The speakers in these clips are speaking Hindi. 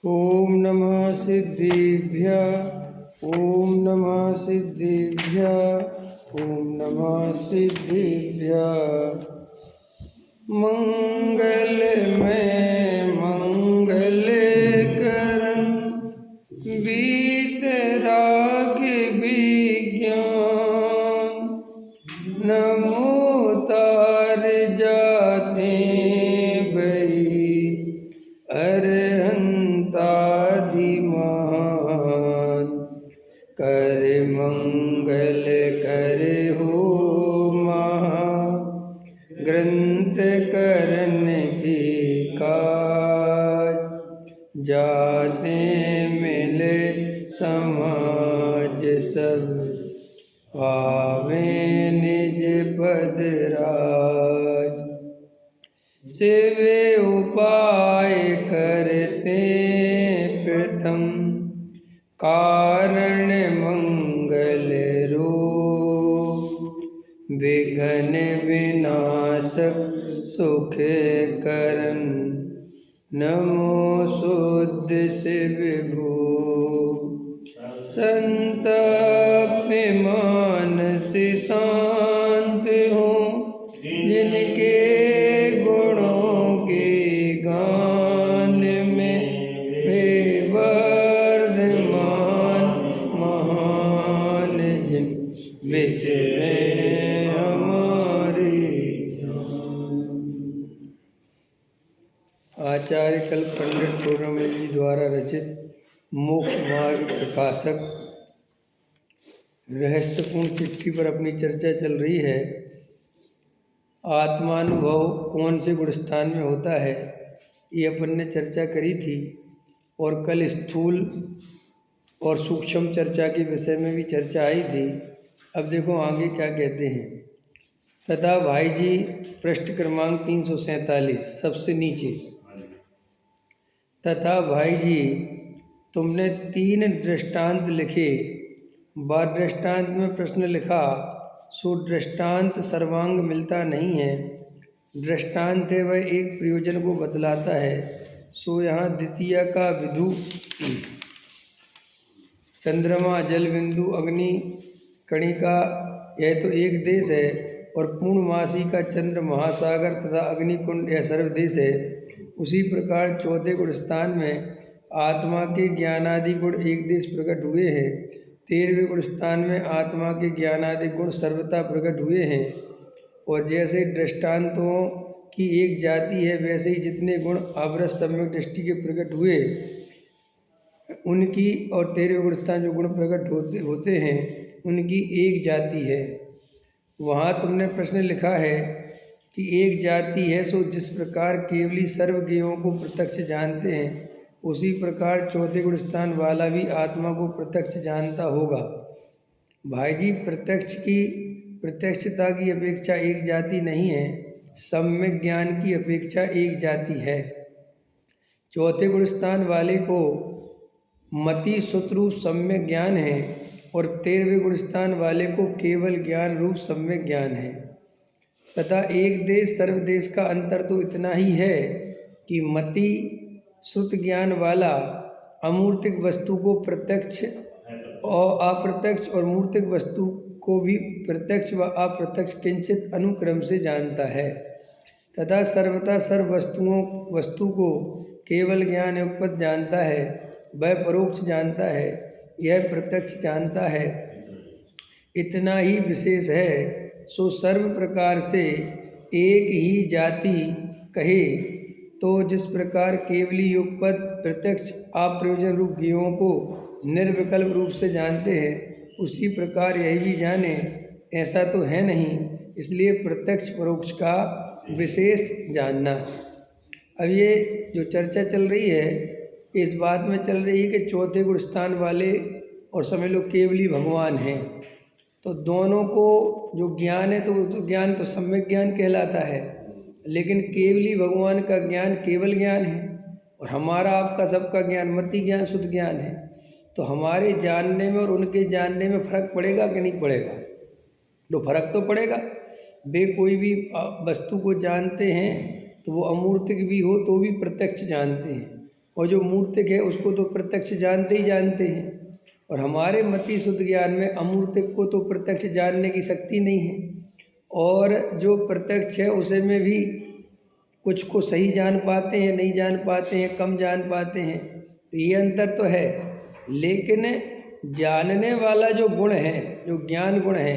ओम नमः सिद्धिभ्यः। ओम नमः सिद्धिभ्यः। ओम नमः सिद्धिभ्यः। मंगलमय मंगल करन वीतराग विज्ञान नमो तार जाते भई अरहंतादिमान कर मंगल कर हो महा ग्रंथ करन की काज जाते मिले समाज सब पावे निज पद राज सेवे उपाय करते प्रथम कारण मंगल रूप विघ्न विनाशक सुख करन नमो शुद्ध शिव भू संतप्त मानस शांत हो जिनके गुणों के गान में वे वर्धमान महान जिन विचरे हमारे। आचार्य कल्प पंडित टोडरमल जी द्वारा रचित मोक्ष मार्ग प्रकाशक रहस्यपूर्ण चिट्ठी पर अपनी चर्चा चल रही है। आत्मानुभव कौन से गुण स्थान में होता है, ये अपन ने चर्चा करी थी। और कल स्थूल और सूक्ष्म चर्चा के विषय में भी चर्चा आई थी। अब देखो आगे क्या कहते हैं। तथा भाई जी पृष्ठ क्रमांक 347 सबसे नीचे। तथा भाई जी तुमने 3 दृष्टांत लिखे। बाद दृष्टांत में प्रश्न लिखा सो दृष्टांत सर्वांग मिलता नहीं है। दृष्टांत है वह एक प्रयोजन को बतलाता है। सो यहाँ द्वितीय का विधु चंद्रमा जल बिंदु अग्नि कणिका यह तो एक देश है। और पूर्णमासी का चंद्र महासागर तथा अग्निकुंड यह सर्वदेश है। उसी प्रकार चौथे गुण स्थान में आत्मा के ज्ञानादि गुण एक देश प्रकट हुए हैं। 13वें गुण स्थान में आत्मा के ज्ञानादि गुण सर्वथा प्रकट हुए हैं। और जैसे दृष्टांतों की एक जाति है वैसे ही जितने गुण आवृत सम्यक दृष्टि के प्रकट हुए उनकी और 13वें गुण स्थान जो गुण प्रकट होते हैं उनकी एक जाति है। वहाँ तुमने प्रश्न लिखा है कि एक जाति है सो जिस प्रकार केवली सर्वज्ञों को प्रत्यक्ष जानते हैं उसी प्रकार चौथे गुण स्थान वाला भी आत्मा को प्रत्यक्ष जानता होगा। भाई जी प्रत्यक्षता की अपेक्षा एक जाति नहीं है, सम्यक ज्ञान की अपेक्षा एक जाति है। चौथे गुण स्थान वाले को मति सुत रूप सम्यक ज्ञान है और 13वें गुण स्थान वाले को केवल ज्ञान रूप सम्यक ज्ञान है। तथा एक देश सर्वदेश का अंतर तो इतना ही है कि मति श्रुत ज्ञान वाला अमूर्तिक वस्तु को प्रत्यक्ष और अप्रत्यक्ष और मूर्तिक वस्तु को भी प्रत्यक्ष व अप्रत्यक्ष किंचित अनुक्रम से जानता है। तथा सर्वथा सर्व वस्तु को केवल ज्ञान युगपत जानता है, वह परोक्ष जानता है, यह प्रत्यक्ष जानता है। इतना ही विशेष है। सो सर्व प्रकार से एक ही जाति कहे तो जिस प्रकार केवली युगपत प्रत्यक्ष अप्रयोजन रूप ज्ञों को निर्विकल्प रूप से जानते हैं उसी प्रकार यही भी जाने, ऐसा तो है नहीं। इसलिए प्रत्यक्ष परोक्ष का विशेष जानना। अब ये जो चर्चा चल रही है इस बात में चल रही है कि चौथे गुण स्थान वाले और समझ लो केवली भगवान हैं। तो दोनों को जो ज्ञान है तो ज्ञान तो सम्यक ज्ञान कहलाता है, लेकिन केवली भगवान का ज्ञान केवल ज्ञान है और हमारा आपका सबका ज्ञान मति ज्ञान शुद्ध ज्ञान है। तो हमारे जानने में और उनके जानने में फर्क पड़ेगा कि नहीं पड़ेगा? तो फर्क तो पड़ेगा। वे कोई भी वस्तु को जानते हैं तो वो अमूर्तिक भी हो तो भी प्रत्यक्ष जानते हैं, और जो मूर्तिक है उसको तो प्रत्यक्ष जानते ही जानते हैं। और हमारे मति शुद्ध ज्ञान में अमूर्तिक को तो प्रत्यक्ष जानने की शक्ति नहीं है, और जो प्रत्यक्ष है उसे में भी कुछ को सही जान पाते हैं, नहीं जान पाते हैं, कम जान पाते हैं। तो ये अंतर तो है, लेकिन जानने वाला जो गुण है, जो ज्ञान गुण है,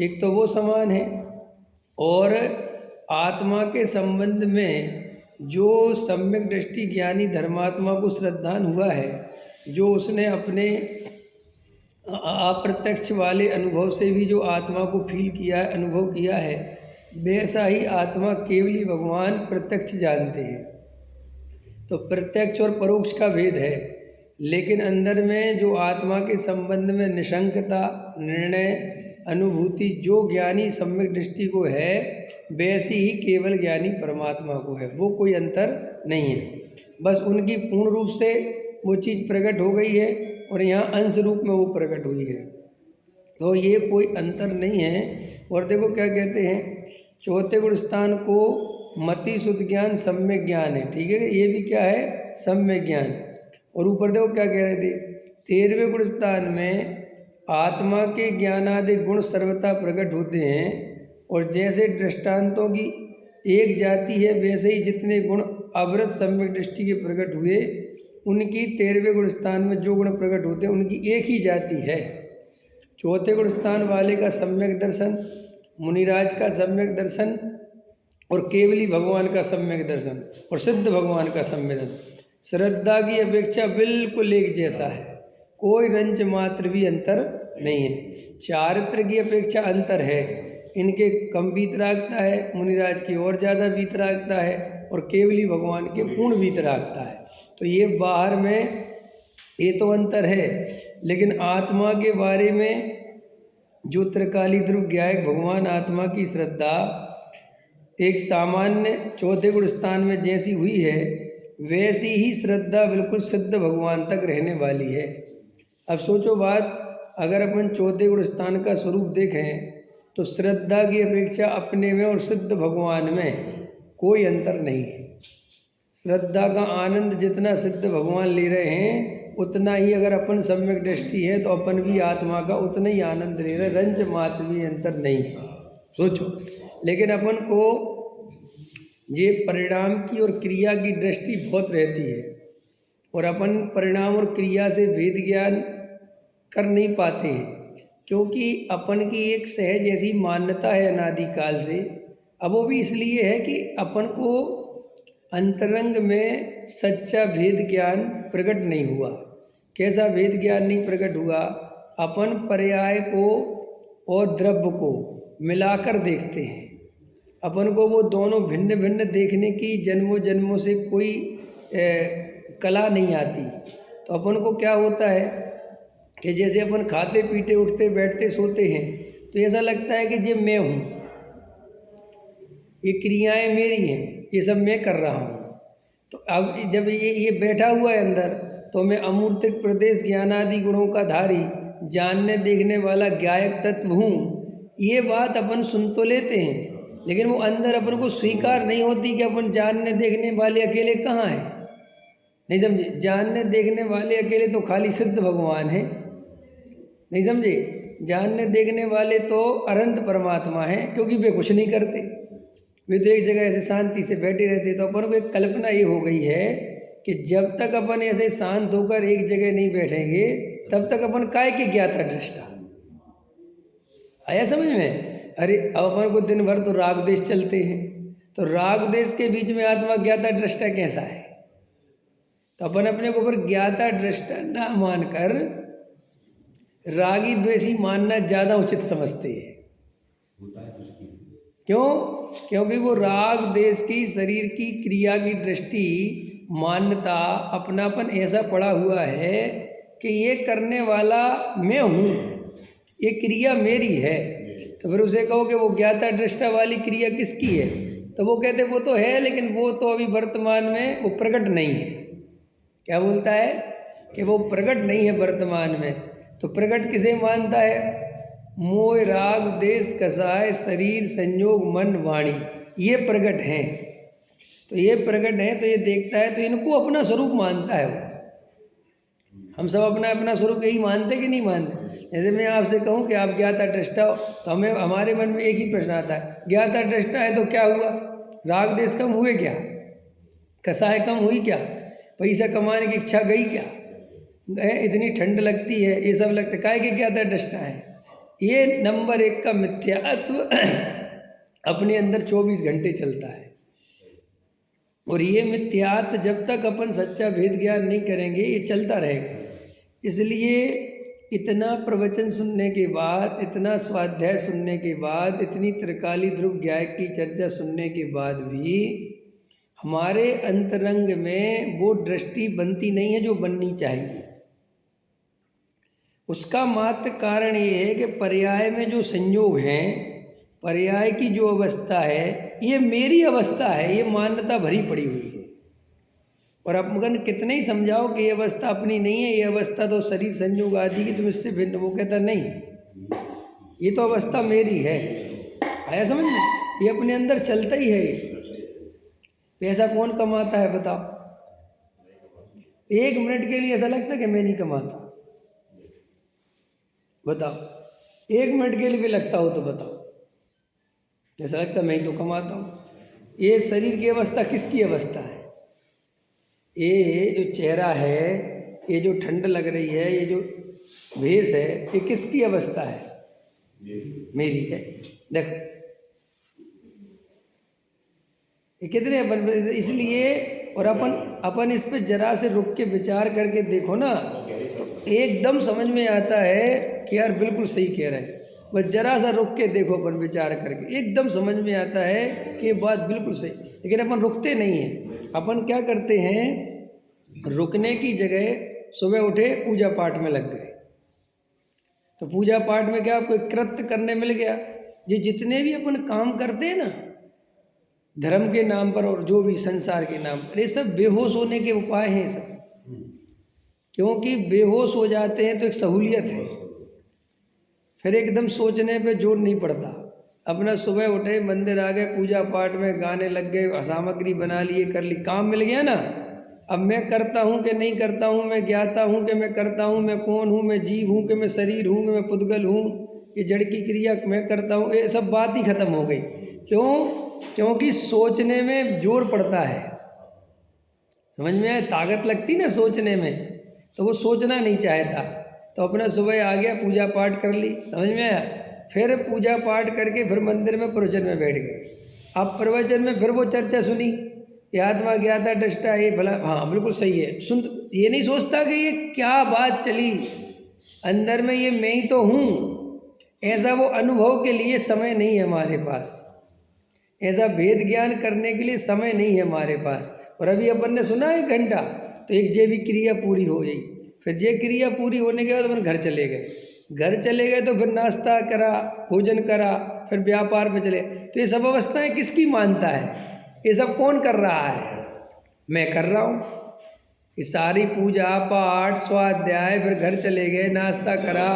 एक तो वो समान है, और आत्मा के संबंध में जो सम्यक दृष्टि ज्ञानी धर्मात्मा को श्रद्धान हुआ है, जो उसने अपने अप्रत्यक्ष वाले अनुभव से भी जो आत्मा को फील किया है, अनुभव किया है, वैसा ही आत्मा केवली भगवान प्रत्यक्ष जानते हैं। तो प्रत्यक्ष और परोक्ष का भेद है, लेकिन अंदर में जो आत्मा के संबंध में निशंकता, निर्णय, अनुभूति जो ज्ञानी सम्यक दृष्टि को है, वैसी ही केवल ज्ञानी परमात्मा को है। वो कोई अंतर नहीं है, बस उनकी पूर्ण रूप से वो चीज़ प्रकट हो गई है और यहाँ अंश रूप में वो प्रकट हुई है। तो ये कोई अंतर नहीं है। और देखो क्या कहते हैं, चौथे गुण स्थान को मति शुद्ध ज्ञान सम्यक ज्ञान है, ठीक है, ये भी क्या है, सम्यक ज्ञान। और ऊपर देखो क्या कह रहे थे, 13वें गुण स्थान में आत्मा के ज्ञानादि गुण सर्वथा प्रकट होते हैं, और जैसे दृष्टांतों की एक जाति है, वैसे ही जितने गुण अवृत सम्यक दृष्टि के प्रकट हुए, उनकी 13वें गुण स्थान में जो गुण प्रकट होते हैं उनकी एक ही जाति है। चौथे गुण स्थान वाले का सम्यक दर्शन, मुनिराज का सम्यक दर्शन, और केवली भगवान का सम्यक दर्शन, और सिद्ध भगवान का सम्यक दर्शन श्रद्धा की अपेक्षा बिल्कुल एक जैसा है, कोई रंच मात्र भी अंतर नहीं है। चारित्र की अपेक्षा अंतर है, इनके कम वीतरागता है, मुनिराज की और ज़्यादा वीतरागता है, और केवली भगवान के पूर्ण वीतरागता है। तो ये बाहर में ये तो अंतर है, लेकिन आत्मा के बारे में जो त्रिकाली ध्रुव ज्ञायक भगवान आत्मा की श्रद्धा एक सामान्य चौथे गुण स्थान में जैसी हुई है, वैसी ही श्रद्धा बिल्कुल सिद्ध भगवान तक रहने वाली है। अब सोचो बात, अगर अपन चौथे गुण स्थान का स्वरूप देखें तो श्रद्धा की अपेक्षा अपने में और सिद्ध भगवान में कोई अंतर नहीं है। श्रद्धा का आनंद जितना सिद्ध भगवान ले रहे हैं, उतना ही अगर अपन सम्यक दृष्टि है तो अपन भी आत्मा का उतना ही आनंद ले रहे, रंज मात्र भी अंतर नहीं है। सोचो, लेकिन अपन को ये परिणाम की और क्रिया की दृष्टि बहुत रहती है, और अपन परिणाम और क्रिया से भेद ज्ञान कर नहीं पाते हैं, क्योंकि अपन की एक सहज ऐसी मान्यता है अनादिकाल से। अब वो भी इसलिए है कि अपन को अंतरंग में सच्चा भेद ज्ञान प्रकट नहीं हुआ। कैसा भेद ज्ञान नहीं प्रकट हुआ, अपन पर्याय को और द्रव्य को मिलाकर देखते हैं, अपन को वो दोनों भिन्न भिन्न देखने की जन्मों जन्मों से कोई कला नहीं आती। तो अपन को क्या होता है कि जैसे अपन खाते पीते उठते बैठते सोते हैं, तो ऐसा लगता है कि ये मैं हूँ, ये क्रियाएं मेरी हैं, ये सब मैं कर रहा हूँ। तो अब जब ये बैठा हुआ है अंदर, तो मैं अमूर्तिक प्रदेश ज्ञानादि गुणों का धारी जानने देखने वाला ज्ञायक तत्व हूँ। ये बात अपन सुन तो लेते हैं, लेकिन वो अंदर अपन को स्वीकार नहीं होती कि अपन जानने देखने वाले अकेले कहाँ हैं। नहीं समझे, जानने देखने वाले अकेले तो खाली सिद्ध भगवान हैं। नहीं समझे, जानने देखने वाले तो अनंत परमात्मा हैं, क्योंकि वे कुछ नहीं करते, वे तो एक जगह ऐसे शांति से बैठे रहते। तो अपन को एक कल्पना ये हो गई है कि जब तक अपन ऐसे शांत होकर एक जगह नहीं बैठेंगे, तब तक अपन काय के ज्ञाता दृष्टा। आया समझ में? अरे अब अपन को दिन भर तो राग देश चलते हैं, तो राग देश के बीच में आत्मा ज्ञाता दृष्टा कैसा है? तो अपन अपने को ऊपर ज्ञाता दृष्टा ना मानकर रागी द्वेषी मानना ज़्यादा उचित समझते हैं। क्यों? क्योंकि वो राग देश की शरीर की क्रिया की दृष्टि मान्यता अपनापन ऐसा पड़ा हुआ है कि ये करने वाला मैं हूँ, ये क्रिया मेरी है। तो फिर उसे कहो कि वो ज्ञाता दृष्टा वाली क्रिया किसकी है, तो वो कहते वो तो है, लेकिन वो तो अभी वर्तमान में वो प्रकट नहीं है। क्या बोलता है कि वो प्रकट नहीं है वर्तमान में। तो प्रकट किसे मानता है? मोह राग देश कसाय शरीर संयोग मन वाणी, ये प्रकट हैं। तो ये प्रकट है, तो ये देखता है, तो इनको अपना स्वरूप मानता है वो। हम सब अपना अपना स्वरूप यही मानते कि नहीं मानते? जैसे मैं आपसे कहूँ कि आप ज्ञाता दृष्टा हो, तो हमें हमारे मन में एक ही प्रश्न आता है, ज्ञाता दृष्टा है तो क्या हुआ? राग देश कम हुए क्या? कसाय कम हुई क्या? पैसा कमाने की इच्छा गई क्या? इतनी ठंड लगती है, ये सब लगता है, काहे कि ज्ञाता दृष्टा है। ये नंबर 1 का मिथ्यात्व अपने अंदर 24 घंटे चलता है। और ये मिथ्यात्व जब तक अपन सच्चा भेद ज्ञान नहीं करेंगे ये चलता रहेगा। इसलिए इतना प्रवचन सुनने के बाद, इतना स्वाध्याय सुनने के बाद, इतनी त्रिकाली ध्रुव ज्ञाय की चर्चा सुनने के बाद भी हमारे अंतरंग में वो दृष्टि बनती नहीं है जो बननी चाहिए। उसका मात्र कारण ये है कि पर्याय में जो संयोग हैं, पर्याय की जो अवस्था है, ये मेरी अवस्था है, ये मान्यता भरी पड़ी हुई है। और आप मगन कितने ही समझाओ कि ये अवस्था अपनी नहीं है, ये अवस्था तो शरीर संयोग आदि की, तुम इससे भिन्न, वो कहता नहीं, ये तो अवस्था मेरी है। आया समझ में? ये अपने अंदर चलता ही है। पैसा कौन कमाता है बताओ? 1 मिनट के लिए ऐसा लगता है कि मैं नहीं कमाता? बताओ, 1 मिनट के लिए भी लगता हो तो बताओ, ऐसा लगता मैं ही तो कमाता हूँ। ये शरीर की अवस्था किसकी अवस्था है? ये जो चेहरा है, ये जो ठंड लग रही है, ये जो भेष है, ये किसकी अवस्था है? मेरी है। देखो ये कितने अपन, इसलिए और अपन इस पे जरा से रुक के विचार करके देखो ना, तो एकदम समझ में आता है कि यार बिल्कुल सही कह रहे हैं। बस जरा सा रुक के देखो, अपन विचार करके एकदम समझ में आता है कि ये बात बिल्कुल सही। लेकिन अपन रुकते नहीं हैं। अपन क्या करते हैं, रुकने की जगह सुबह उठे पूजा पाठ में लग गए। तो पूजा पाठ में क्या कोई कृत्य करने मिल गया? ये जितने भी अपन काम करते हैं ना धर्म के नाम पर और जो भी संसार के नाम पर, ये सब बेहोश होने के उपाय हैं सब। क्योंकि बेहोश हो जाते हैं तो एक सहूलियत है, फिर एकदम सोचने पे जोर नहीं पड़ता। अपना सुबह उठे, मंदिर आ गए, पूजा पाठ में गाने लग गए, सामग्री बना लिए, कर ली, काम मिल गया ना। अब मैं करता हूँ कि नहीं करता हूँ, मैं ज्ञाता हूँ कि मैं करता हूँ, मैं कौन हूँ, मैं जीव हूँ कि मैं शरीर हूँ कि मैं पुद्गल हूँ, ये जड़ की क्रिया मैं करता हूँ, ये सब बात ही खत्म हो गई। क्यों? क्योंकि सोचने में जोर पड़ता है। समझ में आया? ताकत लगती ना सोचने में, तो वो सोचना नहीं चाहता। तो अपना सुबह आ गया, पूजा पाठ कर ली, समझ में आया? फिर पूजा पाठ करके फिर मंदिर में प्रवचन में बैठ गए। अब प्रवचन में फिर वो चर्चा सुनी, ये आत्मा ज्ञाता दृष्टा, ये भला, हाँ बिल्कुल सही है। सुन, ये नहीं सोचता कि ये क्या बात चली अंदर में, ये मैं ही तो हूँ। ऐसा वो अनुभव के लिए समय नहीं है हमारे पास, ऐसा भेद ज्ञान करने के लिए समय नहीं है हमारे पास। और अभी अपन ने सुना 1 घंटा, तो एक जे भी क्रिया पूरी हो गई। फिर जे क्रिया पूरी होने के बाद अपन घर चले गए। घर चले गए तो फिर नाश्ता करा, भोजन करा, फिर व्यापार पे चले। तो ये सब अवस्थाएं किसकी मानता है? ये सब कौन कर रहा है? मैं कर रहा हूँ। ये सारी पूजा पाठ स्वाध्याय, फिर घर चले गए, नाश्ता करा,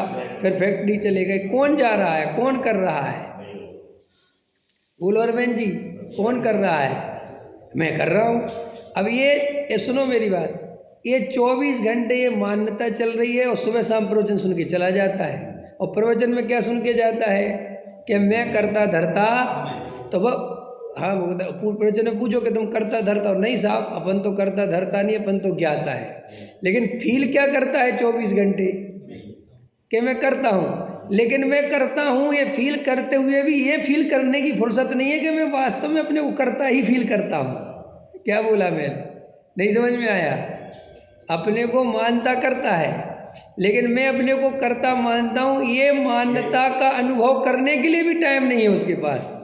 फिर फैक्ट्री चले गए। कौन जा रहा है? कौन कर रहा है? बोलो अरविंद जी, कौन कर रहा है? मैं कर रहा हूँ। अब ये सुनो मेरी बात, ये 24 घंटे ये मान्यता चल रही है। और सुबह शाम प्रवचन सुन के चला जाता है। और प्रवचन में क्या सुन के जाता है कि मैं करता धरता, तो वह हाँ प्रवचन में पूछो कि तुम करता धरता हो? नहीं साहब, अपन तो करता धरता नहीं, अपन तो ज्ञाता है। लेकिन फील क्या करता है 24 घंटे कि मैं करता हूँ। लेकिन मैं करता हूँ ये फील करते हुए भी ये फील करने की फुर्सत नहीं है कि मैं वास्तव में अपने को करता ही फील करता हूँ। क्या बोला मैंने? नहीं समझ में आया? अपने को मानता करता है, लेकिन मैं अपने को करता मानता हूँ, ये मान्यता का अनुभव करने के लिए भी टाइम नहीं है उसके पास।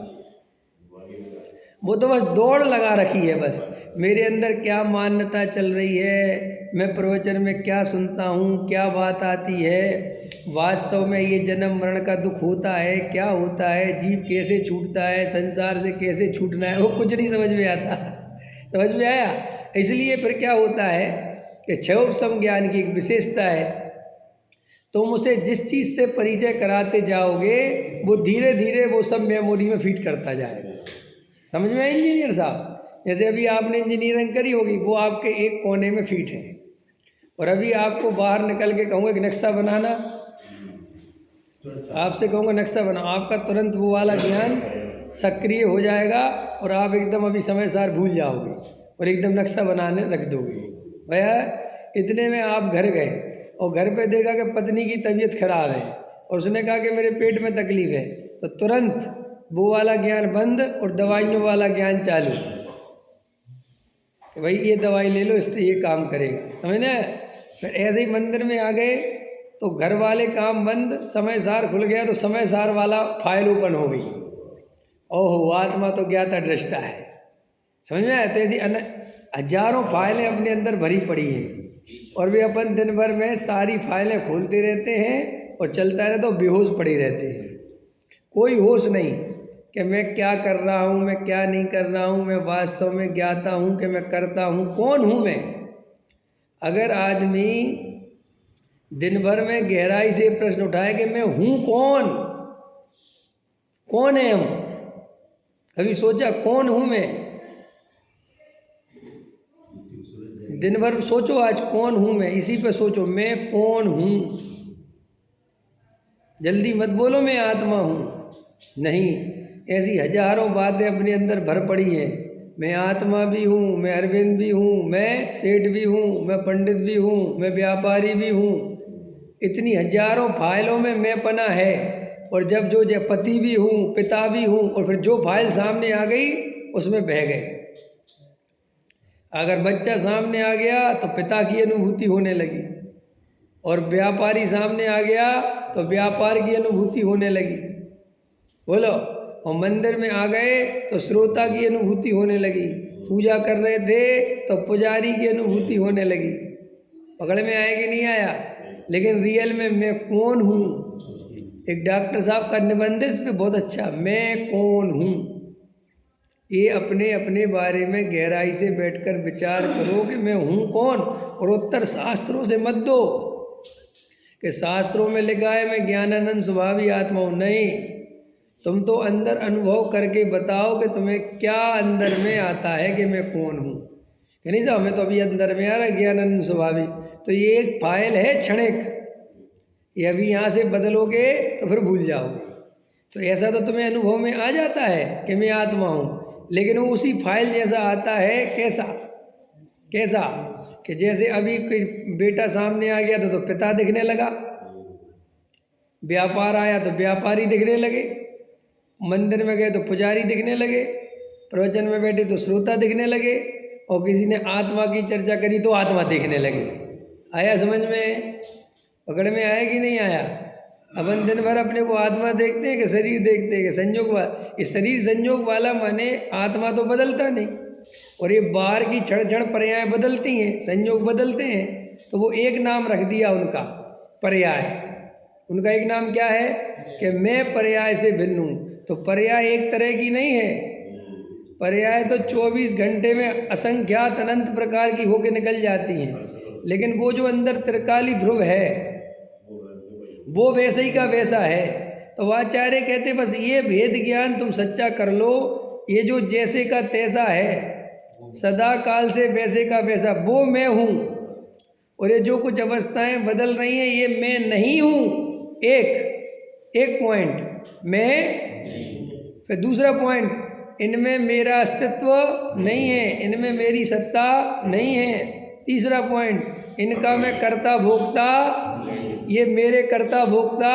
वो तो बस दौड़ लगा रखी है। बस मेरे अंदर क्या मान्यता चल रही है, मैं प्रवचन में क्या सुनता हूँ, क्या बात आती है, वास्तव में ये जन्म मरण का दुख होता है, क्या होता है, जीव कैसे छूटता है, संसार से कैसे छूटना है, वो कुछ नहीं समझ में आता। समझ में आया? इसलिए फिर क्या होता है कि क्षयोपशम ज्ञान की एक विशेषता है, तुम उसे जिस चीज़ से परिचय कराते जाओगे वो धीरे धीरे वो सब मेमोरी में फिट करता जाएगा। समझ में आया इंजीनियर साहब? जैसे अभी आपने इंजीनियरिंग करी होगी, वो आपके एक कोने में फिट है, और अभी आपको बाहर निकल के कहूँगा कि नक्शा बनाना, आपसे कहूँगा नक्शा बनाओ, आपका तुरंत वो वाला ज्ञान सक्रिय हो जाएगा और आप एकदम अभी समय सार भूल जाओगे और एकदम नक्शा बनाने रख दोगे। भैया इतने में आप घर गए और घर पे देखा कि पत्नी की तबीयत खराब है और उसने कहा कि मेरे पेट में तकलीफ है, तो तुरंत वो वाला ज्ञान बंद और दवाइयों वाला ज्ञान चालू कि भाई ये दवाई ले लो, इससे ये काम करेगा। समझना है? फिर ऐसे ही मंदिर में आ गए तो घर वाले काम बंद, समय सार खुल गया तो समय सार वाला फाइल ओपन हो गई। ओहो, आत्मा तो ज्ञाता दृष्टा है। समझ में आया? तो ऐसी हजारों फाइलें अपने अंदर भरी पड़ी हैं और वे अपन दिन भर में सारी फाइलें खोलते रहते हैं और चलता रहता, तो बेहोश पड़े रहते हैं। कोई होश नहीं कि मैं क्या कर रहा हूँ, मैं क्या नहीं कर रहा हूँ, मैं वास्तव में ज्ञाता हूँ कि मैं करता हूँ, कौन हूँ मैं। अगर आदमी दिन भर में गहराई से प्रश्न उठाए कि मैं हूँ कौन, कौन है हम, कभी सोचा कौन हूँ मैं? दिन भर सोचो आज कौन हूँ मैं, इसी पे सोचो मैं कौन हूँ। जल्दी मत बोलो मैं आत्मा हूँ, नहीं, ऐसी हजारों बातें अपने अंदर भर पड़ी हैं। मैं आत्मा भी हूँ, मैं अरविंद भी हूँ, मैं सेठ भी हूँ, मैं पंडित भी हूँ, मैं व्यापारी भी हूँ। इतनी हजारों फाइलों में मैं पना है। और जब जो पति भी हूँ, पिता भी हूँ, और फिर जो फाइल सामने आ गई उसमें बह गए। अगर बच्चा सामने आ गया तो पिता की अनुभूति होने लगी, और व्यापारी सामने आ गया तो व्यापार की अनुभूति होने लगी। बोलो, और मंदिर में आ गए तो श्रोता की अनुभूति होने लगी, पूजा कर रहे थे तो पुजारी की अनुभूति होने लगी। पकड़ में आया कि नहीं आया? लेकिन रियल में मैं कौन हूँ? एक डॉक्टर साहब का निबंध इस पे बहुत अच्छा, मैं कौन हूँ। ये अपने अपने बारे में गहराई से बैठकर विचार करो कि मैं हूँ कौन, और उत्तर शास्त्रों से मत दो कि शास्त्रों में लिखा है मैं ज्ञानानंद स्वभावी आत्मा हूँ। नहीं, तुम तो अंदर अनुभव करके बताओ कि तुम्हें क्या अंदर में आता है कि मैं कौन हूँ। कि नहीं साहब, मैं तो अभी अंदर में आ रहा ज्ञानानंद स्वभावी, तो ये एक फाइल है क्षणिक, ये अभी यहाँ से बदलोगे तो फिर भूल जाओगे। तो ऐसा तो तुम्हें अनुभव में आ जाता है कि मैं आत्मा हूँ, लेकिन वो उसी फाइल जैसा आता है। कैसा कैसा कि जैसे अभी कोई बेटा सामने आ गया तो पिता दिखने लगा, व्यापार आया तो व्यापारी दिखने लगे, मंदिर में गए तो पुजारी दिखने लगे, प्रवचन में बैठे तो श्रोता दिखने लगे, और किसी ने आत्मा की चर्चा करी तो आत्मा देखने लगे। आया समझ में? पकड़ में आया कि नहीं आया? अपन दिन भर अपने को आत्मा देखते हैं कि शरीर देखते हैं कि संयोग वाला। ये शरीर संयोग वाला माने आत्मा तो बदलता नहीं, और ये बाहर की क्षण क्षण पर्याय बदलती हैं, संयोग बदलते हैं, तो वो एक नाम रख दिया उनका पर्याय। उनका एक नाम क्या है कि मैं पर्याय से भिन्न हूँ। तो पर्याय एक तरह की नहीं है, पर्याय तो 24 घंटे में असंख्यात अनंत प्रकार की होके निकल जाती हैं, लेकिन वो जो अंदर त्रिकाली ध्रुव है वो वैसे ही का वैसा है। तो आचार्य कहते बस ये भेद ज्ञान तुम सच्चा कर लो, ये जो जैसे का तैसा है सदा काल से वैसे का वैसा वो मैं हूँ, और ये जो कुछ अवस्थाएं बदल रही हैं ये मैं नहीं हूँ। एक पॉइंट मैं, फिर दूसरा पॉइंट इनमें मेरा अस्तित्व नहीं है, इनमें मेरी सत्ता नहीं है। तीसरा पॉइंट इनका मैं कर्ता भोक्ता, ये मेरे कर्ता भोक्ता।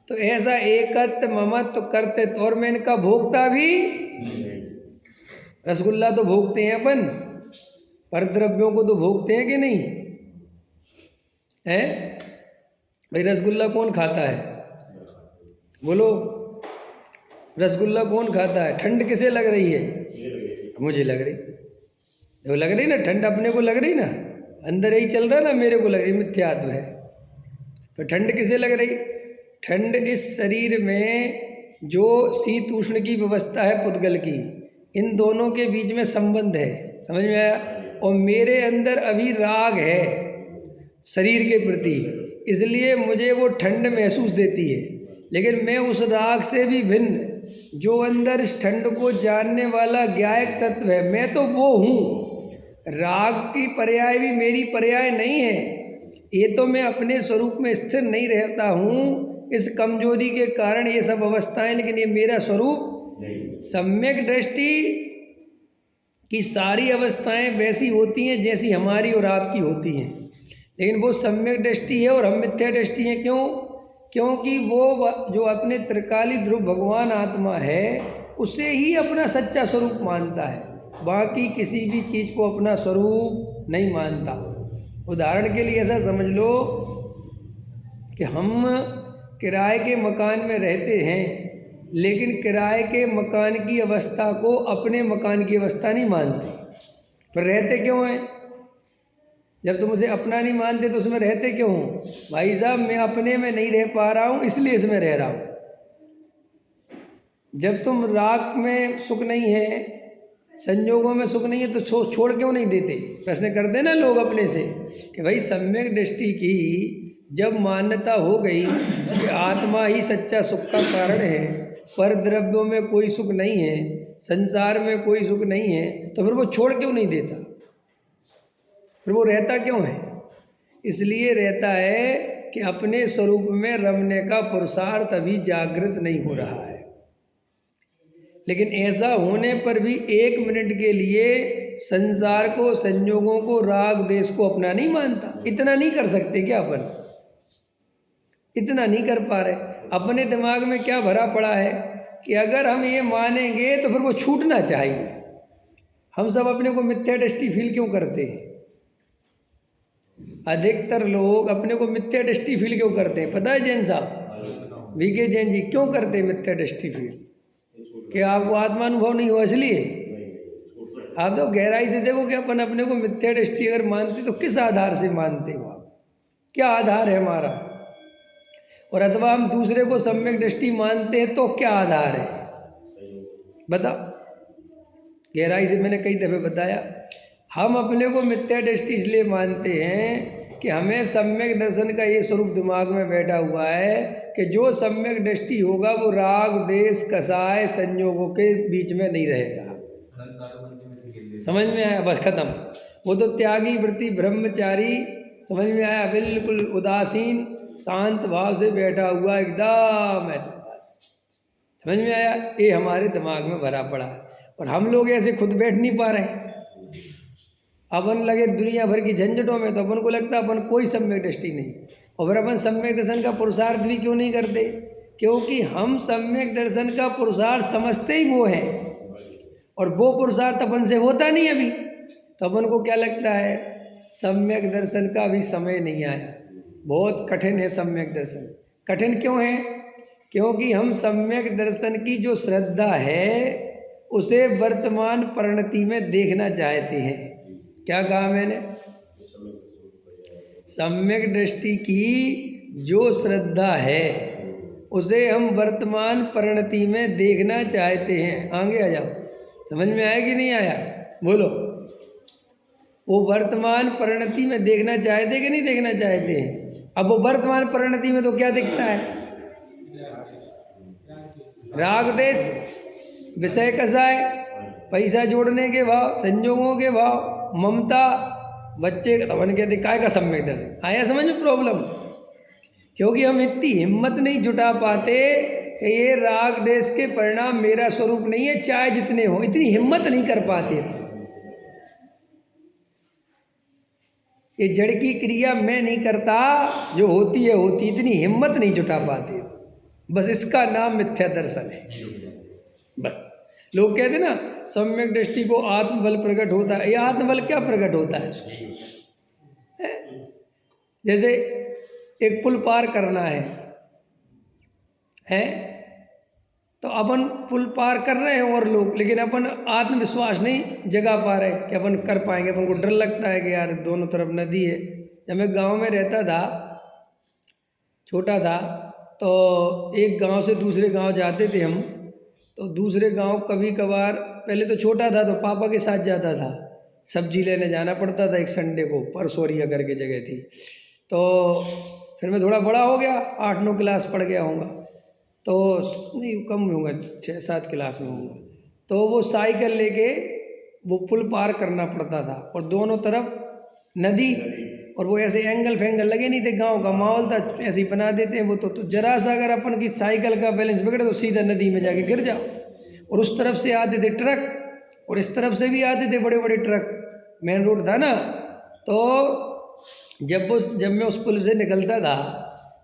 तो ऐसा एकत्व ममत्व करते तो, और मैं इनका भोक्ता भी। रसगुल्ला तो भोगते हैं अपन, पर द्रव्यों को तो भोगते हैं कि नहीं है? भाई रसगुल्ला कौन खाता है? बोलो, रसगुल्ला कौन खाता है? ठंड किसे लग रही है? मुझे लग रही, वो लग रही ना, ठंड अपने को लग रही ना, अंदर ही चल रहा ना, मेरे को लग रही, मिथ्यात्व है। तो ठंड किसे लग रही? ठंड इस शरीर में जो शीत उष्ण की व्यवस्था है पुद्गल की, इन दोनों के बीच में संबंध है। समझ में आया? और मेरे अंदर अभी राग है शरीर के प्रति, इसलिए मुझे वो ठंड महसूस देती है, लेकिन मैं उस राग से भी भिन्न जो अंदर इस ठंड को जानने वाला ज्ञायक तत्व है, मैं तो वो हूँ। राग की पर्याय भी मेरी पर्याय नहीं है। ये तो मैं अपने स्वरूप में स्थिर नहीं रहता हूँ, इस कमजोरी के कारण ये सब अवस्थाएं, लेकिन ये मेरा स्वरूप नहीं। सम्यक दृष्टि की सारी अवस्थाएं वैसी होती हैं जैसी हमारी और आपकी होती हैं, लेकिन वो सम्यक दृष्टि है और हम मिथ्या दृष्टि हैं। क्यों? क्योंकि वो जो अपने त्रिकाली ध्रुव भगवान आत्मा है उसे ही अपना सच्चा स्वरूप मानता है, बाकी किसी भी चीज़ को अपना स्वरूप नहीं मानता। उदाहरण के लिए ऐसा समझ लो कि हम किराए के मकान में रहते हैं, लेकिन किराए के मकान की अवस्था को अपने मकान की अवस्था नहीं मानते। पर रहते क्यों हैं? जब तुम उसे अपना नहीं मानते तो उसमें रहते क्यों हो? भाई साहब, मैं अपने में नहीं रह पा रहा हूँ इसलिए इसमें रह रहा हूँ। जब तुम राग में सुख नहीं है, संयोगों में सुख नहीं है, तो छोड़ क्यों नहीं देते? प्रश्न करते ना लोग अपने से कि भाई सम्यक दृष्टि की जब मान्यता हो गई कि आत्मा ही सच्चा सुख का कारण है, पर द्रव्यों में कोई सुख नहीं है, संसार में कोई सुख नहीं है, तो फिर वो छोड़ क्यों नहीं देता? फिर वो रहता क्यों है? इसलिए रहता है कि अपने स्वरूप में रमने का पुरुषार्थ अभी जागृत नहीं हो रहा है। लेकिन ऐसा होने पर भी 1 मिनट के लिए संसार को, संयोगों को, राग देश को अपना नहीं मानता। इतना नहीं कर सकते क्या अपन? इतना नहीं कर पा रहे। अपने दिमाग में क्या भरा पड़ा है कि अगर हम ये मानेंगे तो फिर वो छूटना चाहिए। हम सब अपने को मिथ्या दृष्टि फील क्यों करते हैं? अधिकतर लोग अपने को मिथ्या दृष्टि फील क्यों करते हैं पता है जैन साहब? वीके जैन जी, क्यों करते हैं मिथ्या दृष्टि फील? कि आपको आत्मानुभव नहीं हुआ इसलिए? आप तो गहराई से देखो कि अपन अपने को मिथ्या दृष्टि अगर मानते तो किस आधार से मानते हो आप? क्या आधार है हमारा? और अथवा हम दूसरे को सम्यक दृष्टि मानते हैं तो क्या आधार है? बता। गहराई से मैंने कई दफ़े बताया, हम अपने को मिथ्या दृष्टि इसलिए मानते हैं कि हमें सम्यक दर्शन का ये स्वरूप दिमाग में बैठा हुआ है कि जो सम्यक दृष्टि होगा वो राग देश कसाय संयोगों के बीच में नहीं रहेगा। समझ में आया? बस खत्म। वो तो त्यागी वृत्ति ब्रह्मचारी, समझ में आया? बिल्कुल उदासीन शांत भाव से बैठा हुआ एकदम ऐसा, बस समझ में आया? ये हमारे दिमाग में भरा पड़ा है और हम लोग ऐसे खुद बैठ नहीं पा रहे। अपन लगे दुनिया भर की झंझटों में तो अपन को लगता है अपन कोई सम्यक दृष्टि नहीं, और फिर अपन सम्यक दर्शन का पुरुषार्थ भी क्यों नहीं करते? क्योंकि हम सम्यक दर्शन का पुरुषार्थ समझते ही वो है, और वो पुरुषार्थ अपन से होता नहीं अभी। तो अपन को क्या लगता है? सम्यक दर्शन का अभी समय नहीं आया, बहुत कठिन है सम्यक दर्शन। कठिन क्यों है? क्योंकि हम सम्यक दर्शन की जो श्रद्धा है उसे वर्तमान परिणति में देखना चाहते हैं। क्या कहा मैंने? सम्यक दृष्टि की जो श्रद्धा है उसे हम वर्तमान परिणति में देखना चाहते हैं। आगे आ जाओ। समझ में आया कि नहीं आया? बोलो। वो वर्तमान परिणति में देखना चाहते कि नहीं देखना चाहते हैं? अब वो वर्तमान परिणति में तो क्या दिखता है? राग देश, विषय कसाय, पैसा जोड़ने के भाव, संयोगों के भाव, ममता, बच्चे का तवन कहते काय का सम्यक दर्शन। आया समझ में प्रॉब्लम? क्योंकि हम इतनी हिम्मत नहीं जुटा पाते कि ये राग देश के परिणाम मेरा स्वरूप नहीं है, चाहे जितने हो, इतनी हिम्मत नहीं कर पाते। ये जड़ की क्रिया मैं नहीं करता, जो होती है होती, इतनी हिम्मत नहीं जुटा पाते। बस इसका नाम मिथ्या दर्शन है। बस लोग कहते ना सम्यक दृष्टि को आत्मबल प्रकट होता है। ये आत्मबल क्या प्रकट होता है? जैसे एक पुल पार करना है तो अपन पुल पार कर रहे हैं और लोग, लेकिन अपन आत्मविश्वास नहीं जगा पा रहे कि अपन कर पाएंगे। अपन को डर लगता है कि यार दोनों तरफ नदी है। जब मैं गांव में रहता था, छोटा था, तो एक गांव से दूसरे गांव जाते थे हम, तो दूसरे गांव कभी कभार, पहले तो छोटा था तो पापा के साथ जाता था, सब्जी लेने जाना पड़ता था एक संडे को, परसोरिया करके जगह थी। तो फिर मैं थोड़ा बड़ा हो गया, 8-9 क्लास पढ़ गया होऊंगा, तो नहीं कम में होगा, 6-7 क्लास में होगा। तो वो साइकिल लेके वो पुल पार करना पड़ता था और दोनों तरफ नदी, और वो ऐसे एंगल फैंगल लगे नहीं थे, गांव का माहौल था, ऐसे ही बना देते हैं वो। तो जरा सा अगर अपन की साइकिल का बैलेंस बिगड़े तो सीधा नदी में जाके गिर जाओ। और उस तरफ से आते थे ट्रक और इस तरफ से भी आते थे बड़े बड़े ट्रक, मेन रोड था ना। तो जब मैं उस पुल से निकलता था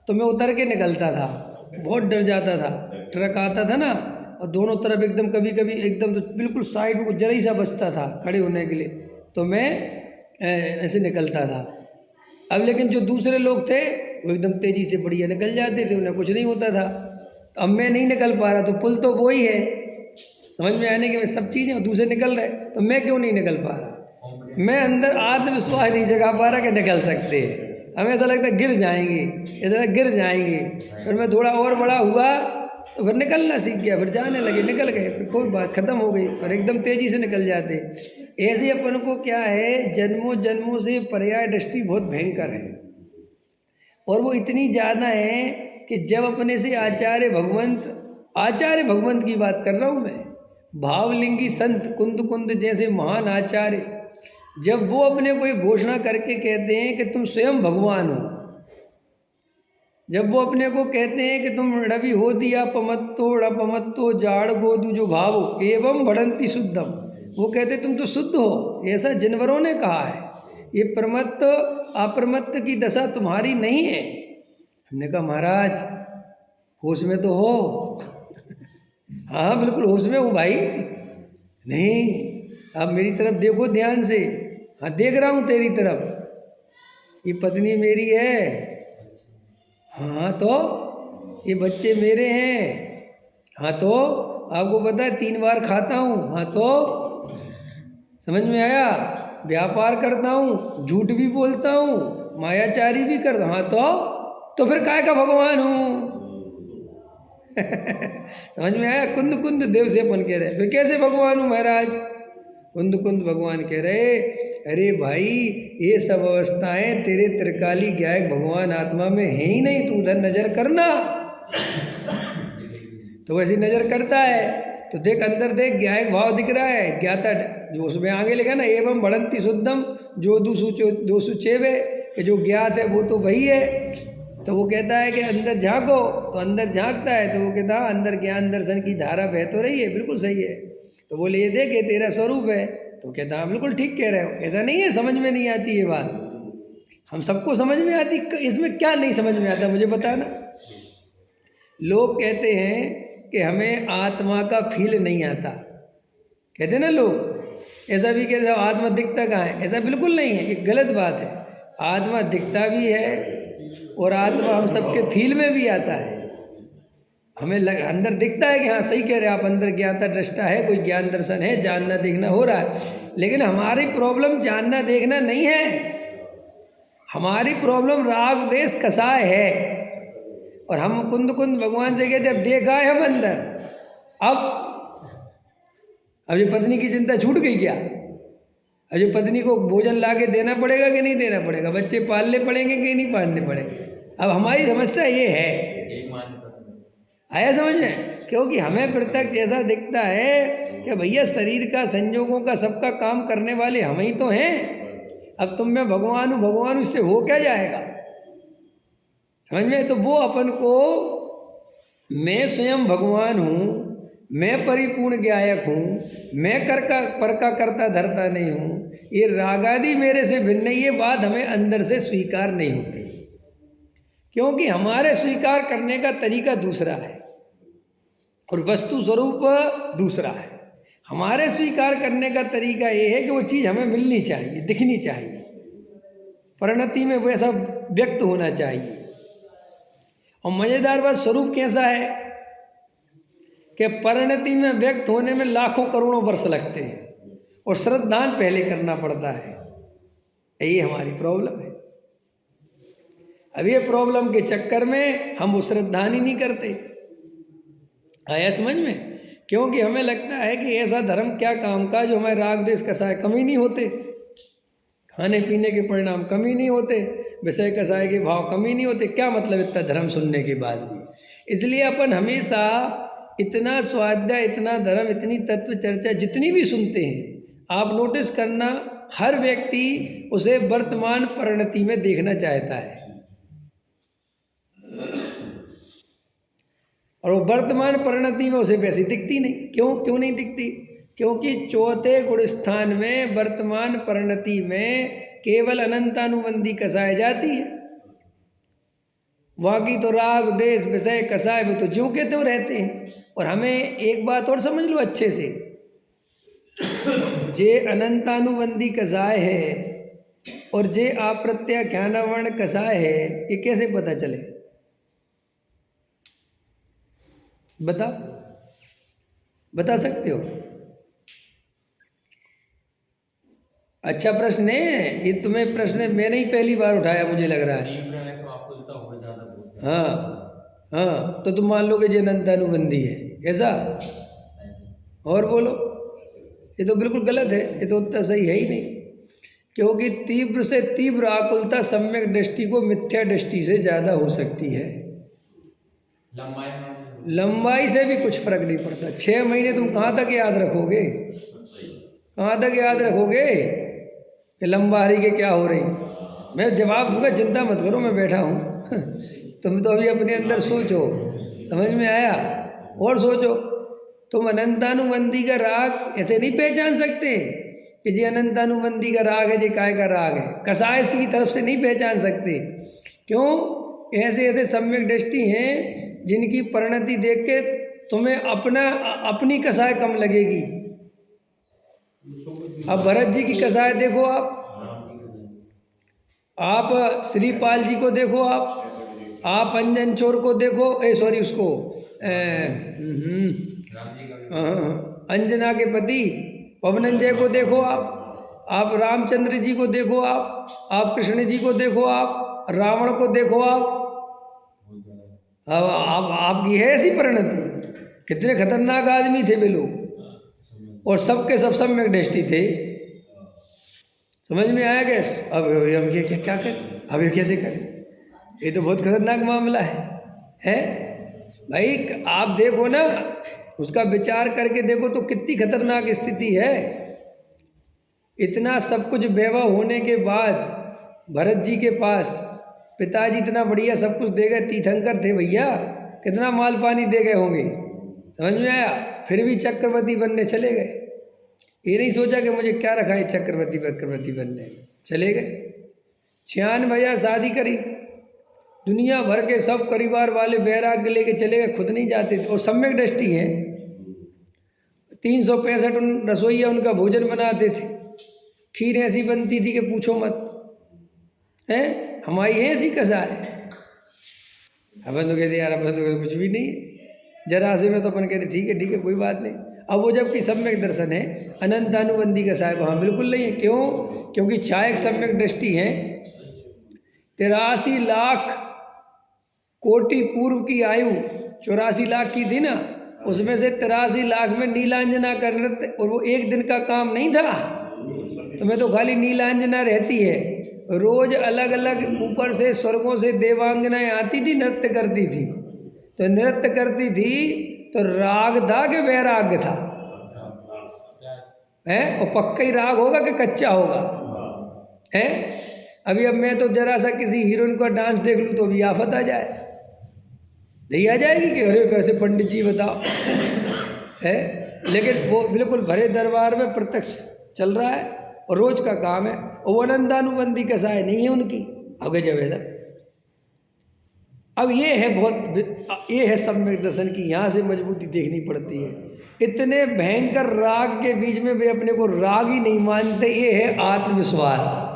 तो मैं उतर के निकलता था, बहुत डर जाता था। ट्रक आता था ना और दोनों तरफ एकदम, कभी कभी एकदम तो बिल्कुल साइड में जरा ही सा बचता था खड़े होने के लिए, तो मैं ऐसे निकलता था। अब लेकिन जो दूसरे लोग थे वो एकदम तेज़ी से बढ़िया निकल जाते थे, उन्हें कुछ नहीं होता था। तो अब मैं नहीं निकल पा रहा, तो पुल तो वो ही है, समझ में आने के मैं सब चीज़ें, और दूसरे निकल रहे, तो मैं क्यों नहीं निकल पा रहा? मैं अंदर आत्मविश्वास नहीं जगा पा रहा कि निकल सकते हैं। हमें ऐसा लगता है गिर जाएंगे, ऐसा लगता है गिर जाएंगे। फिर मैं थोड़ा और बड़ा हुआ तो फिर निकलना सीख गया, फिर जाने लगे, निकल गए, फिर कोई बात ख़त्म हो गई, और एकदम तेज़ी से निकल जाते। ऐसे अपन को क्या है, जन्मों जन्मों से पर्याय दृष्टि बहुत भयंकर है, और वो इतनी ज़्यादा है कि जब अपने से आचार्य भगवंत की बात कर रहा हूँ मैं, भावलिंगी संत कुंद कुंद जैसे महान आचार्य, जब वो अपने को एक घोषणा करके कहते हैं कि तुम स्वयं भगवान हो, जब वो अपने को कहते हैं कि तुम रवि हो दिया पमत्तो जाड़ गोदू जो भावो एवं बढ़ंती शुद्धम, वो कहते तुम तो शुद्ध हो, ऐसा जानवरों ने कहा है, ये प्रमत्त अप्रमत्त की दशा तुम्हारी नहीं है। हमने कहा महाराज होश में तो हो। हाँ बिल्कुल होश में हूँ भाई। नहीं आप मेरी तरफ देखो ध्यान से। हाँ देख रहा हूँ तेरी तरफ, ये पत्नी मेरी है, हाँ तो ये बच्चे मेरे हैं, हाँ तो आपको पता है 3 बार खाता हूँ, हाँ तो समझ में आया, व्यापार करता हूँ, झूठ भी बोलता हूँ, मायाचारी भी करता हूँ, हाँ तो फिर काय का भगवान हूँ। समझ में आया। कुंद कुंद देव से अपन कह रहे, फिर कैसे भगवान हूँ महाराज? कुंद कुंद भगवान कह रहे, अरे भाई ये सब अवस्थाएं तेरे त्रिकाली ज्ञायक भगवान आत्मा में है ही नहीं, तू उधर नजर करना। तो वैसी नजर करता है तो देख अंदर देख, ज्ञायक भाव दिख रहा है, ज्ञाता जो उसमें आगे लिखा ना एवं बढ़ंती शुद्धम जो दोसु चेवे, कि जो ज्ञात है वो तो वही है। तो वो कहता है कि अंदर झांको, तो अंदर झांकता है तो वो कहता है अंदर ज्ञान दर्शन की धारा बह तो रही है, बिल्कुल सही है। तो बोले ये देखे तेरा स्वरूप है, तो कहता हाँ बिल्कुल ठीक कह रहे हो। ऐसा नहीं है समझ में नहीं आती ये बात, हम सबको समझ में आती, इसमें क्या नहीं समझ में आता मुझे बताना। लोग कहते हैं कि हमें आत्मा का फील नहीं आता, कहते ना लोग, ऐसा भी कहते हैं आत्मा दिखता कहाँ है, ऐसा बिल्कुल नहीं है, ये गलत बात है। आत्मा दिखता भी है और आत्मा हम सबके फील में भी आता है। हमें अंदर दिखता है कि हाँ सही कह रहे हैं आप, अंदर ज्ञाता दृष्टा है, कोई ज्ञान दर्शन है, जानना देखना हो रहा है। लेकिन हमारी प्रॉब्लम जानना देखना नहीं है, हमारी प्रॉब्लम राग देश कसाय है। और हम कुंद कुंद भगवान से कहते अब देखा है हम अंदर, अब ये पत्नी की चिंता छूट गई क्या? अब ये पत्नी को भोजन ला के देना पड़ेगा कि नहीं देना पड़ेगा, बच्चे पालने पड़ेंगे कि नहीं पालने पड़ेंगे। अब हमारी समस्या ये है, आया समझ में? क्योंकि हमें प्रत्यक्ष ऐसा दिखता है कि भैया शरीर का, संजोगों का, सबका काम करने वाले हम ही तो हैं। अब तुम मैं भगवान हूँ इससे हो क्या जाएगा, समझ में? तो वो अपन को मैं स्वयं भगवान हूँ, मैं परिपूर्ण ज्ञायक हूँ, मैं पर का करता धरता नहीं हूँ, ये रागादि मेरे से भिन्न, ये बात हमें अंदर से स्वीकार नहीं होती, क्योंकि हमारे स्वीकार करने का तरीका दूसरा है और वस्तु स्वरूप दूसरा है। हमारे स्वीकार करने का तरीका ये है कि वो चीज़ हमें मिलनी चाहिए, दिखनी चाहिए, परिणति में वैसा व्यक्त होना चाहिए। और मज़ेदार बात, स्वरूप कैसा है कि परिणति में व्यक्त होने में लाखों करोड़ों वर्ष लगते हैं और श्रद्धान पहले करना पड़ता है। ये हमारी प्रॉब्लम है। अब ये प्रॉब्लम के चक्कर में हम वो श्रद्धान ही नहीं करते। आया समझ में? क्योंकि हमें लगता है कि ऐसा धर्म क्या काम का जो हमारे राग देश कसाय कमी नहीं होते, खाने पीने के परिणाम कमी नहीं होते, विषय कसाय के भाव कमी नहीं होते। क्या मतलब इतना धर्म सुनने के बाद भी? इसलिए अपन हमेशा इतना स्वाध्याय, इतना धर्म, इतनी तत्व चर्चा जितनी भी सुनते हैं, आप नोटिस करना हर व्यक्ति उसे वर्तमान परिणति में देखना चाहता है, और वो वर्तमान परिणति में उसे वैसी दिखती नहीं। क्यों नहीं दिखती? क्योंकि चौथे गुण स्थान में वर्तमान परिणति में केवल अनंतानुबंधी कसाय जाती है। बाकी तो राग देश विषय कसाय वो तो ज्यों के त्यों रहते हैं। और हमें एक बात और समझ लो अच्छे से, जे अनंतानुबंधी कसाय है और जे अप्रत्याख्यानावर्ण कसाय है, ये कैसे पता चले? बता सकते हो? अच्छा प्रश्न है ये, तुम्हें प्रश्न मैंने ही पहली बार उठाया मुझे लग रहा है। हाँ, तो तुम मान लो कि ये अनंतानुबंधी है, ऐसा? और बोलो, ये तो बिल्कुल गलत है, ये तो उत्तर सही है ही नहीं। क्योंकि तीव्र से तीव्र आकुलता सम्यक दृष्टि को मिथ्या दृष्टि से ज़्यादा हो सकती है। लंबाई से भी कुछ फर्क नहीं पड़ता। 6 महीने तुम कहाँ तक याद रखोगे? कहाँ तक याद रखोगे कि लंबारी के क्या हो रही? मैं जवाब दूंगा, चिंता मत करो, मैं बैठा हूँ। तुम तो अभी अपने अंदर सोचो, समझ में आया? और सोचो, तुम अनंतानुबंधी का राग ऐसे नहीं पहचान सकते कि जी अनंतानुबंधी का राग है, जी काय का राग है। कसाय की तरफ से नहीं पहचान सकते। क्यों? ऐसे ऐसे सम्यक दृष्टि हैं जिनकी परिणति देख के तुम्हें अपनी कसाय कम लगेगी। अब भरत जी की कसाय देखो, आप श्रीपाल जी को देखो, आप अंजन चोर को देखो, उसको अंजना के पति पवनंजय को देखो, आप रामचंद्र जी को देखो, आप कृष्ण जी को देखो, आप रावण को देखो, आपकी है ऐसी परिणति? कितने खतरनाक आदमी थे वे लोग, और सबके सब सम्यक दृष्टि थे। समझ में आया क्या? अब ये क्या करें? अब ये कैसे करें? ये तो बहुत खतरनाक मामला है भाई। आप देखो ना, उसका विचार करके देखो तो कितनी खतरनाक स्थिति है। इतना सब कुछ वैभव होने के बाद भरत जी के पास पिताजी इतना बढ़िया सब कुछ दे गए, तीर्थंकर थे भैया, कितना माल पानी दे गए होंगे, समझ में आया? फिर भी चक्रवर्ती बनने चले गए। ये नहीं सोचा कि मुझे क्या रखा है चक्रवर्ती बनने, चले गए। 96,000 शादी करी, दुनिया भर के सब परिवार वाले वैराग्य लेके चले गए, खुद नहीं जाते थे। और सम्यक दृष्टि है, 365 रसोइया उनका भोजन बनाते थे। खीर ऐसी बनती थी कि पूछो मत, है हमारी है ऐसी कसाय। अपन तो कहते यार अपन तो कुछ भी नहीं है, जरा से में तो अपन कहते ठीक है कोई बात नहीं। अब वो जबकि सम्यक दर्शन है, अनंतानुबंधी कसाय वहाँ बिल्कुल नहीं है। क्यों? क्योंकि चायक सम्यक दृष्टि है। 83 लाख कोटि पूर्व की आयु 84 लाख की थी ना, उसमें से 83 लाख में नीलांजना का नृत्य, और वो एक दिन का काम नहीं था। तुम्हें तो खाली नीलांजना रहती है, रोज अलग अलग ऊपर से स्वर्गों से देवांगनाएं आती थी, नृत्य करती थी। तो नृत्य करती थी तो राग था कि वैराग्य था? है, और पक्का ही राग होगा कि कच्चा होगा? है अभी अब मैं तो जरा सा किसी हीरोइन का डांस देख लूँ तो भी आफत आ जाए, नहीं आ जाएगी कि अरे कैसे पंडित जी बताओ, है? लेकिन वो बिल्कुल भरे दरबार में प्रत्यक्ष चल रहा है और रोज का काम है, और वो अनंतानुबंधी कसाय नहीं है उनकी। आगे जब ऐसा अब ये है बहुत, ये है सम्यक दर्शन की, यहाँ से मजबूती देखनी पड़ती है। इतने भयंकर राग के बीच में वे अपने को राग ही नहीं मानते। ये है आत्मविश्वास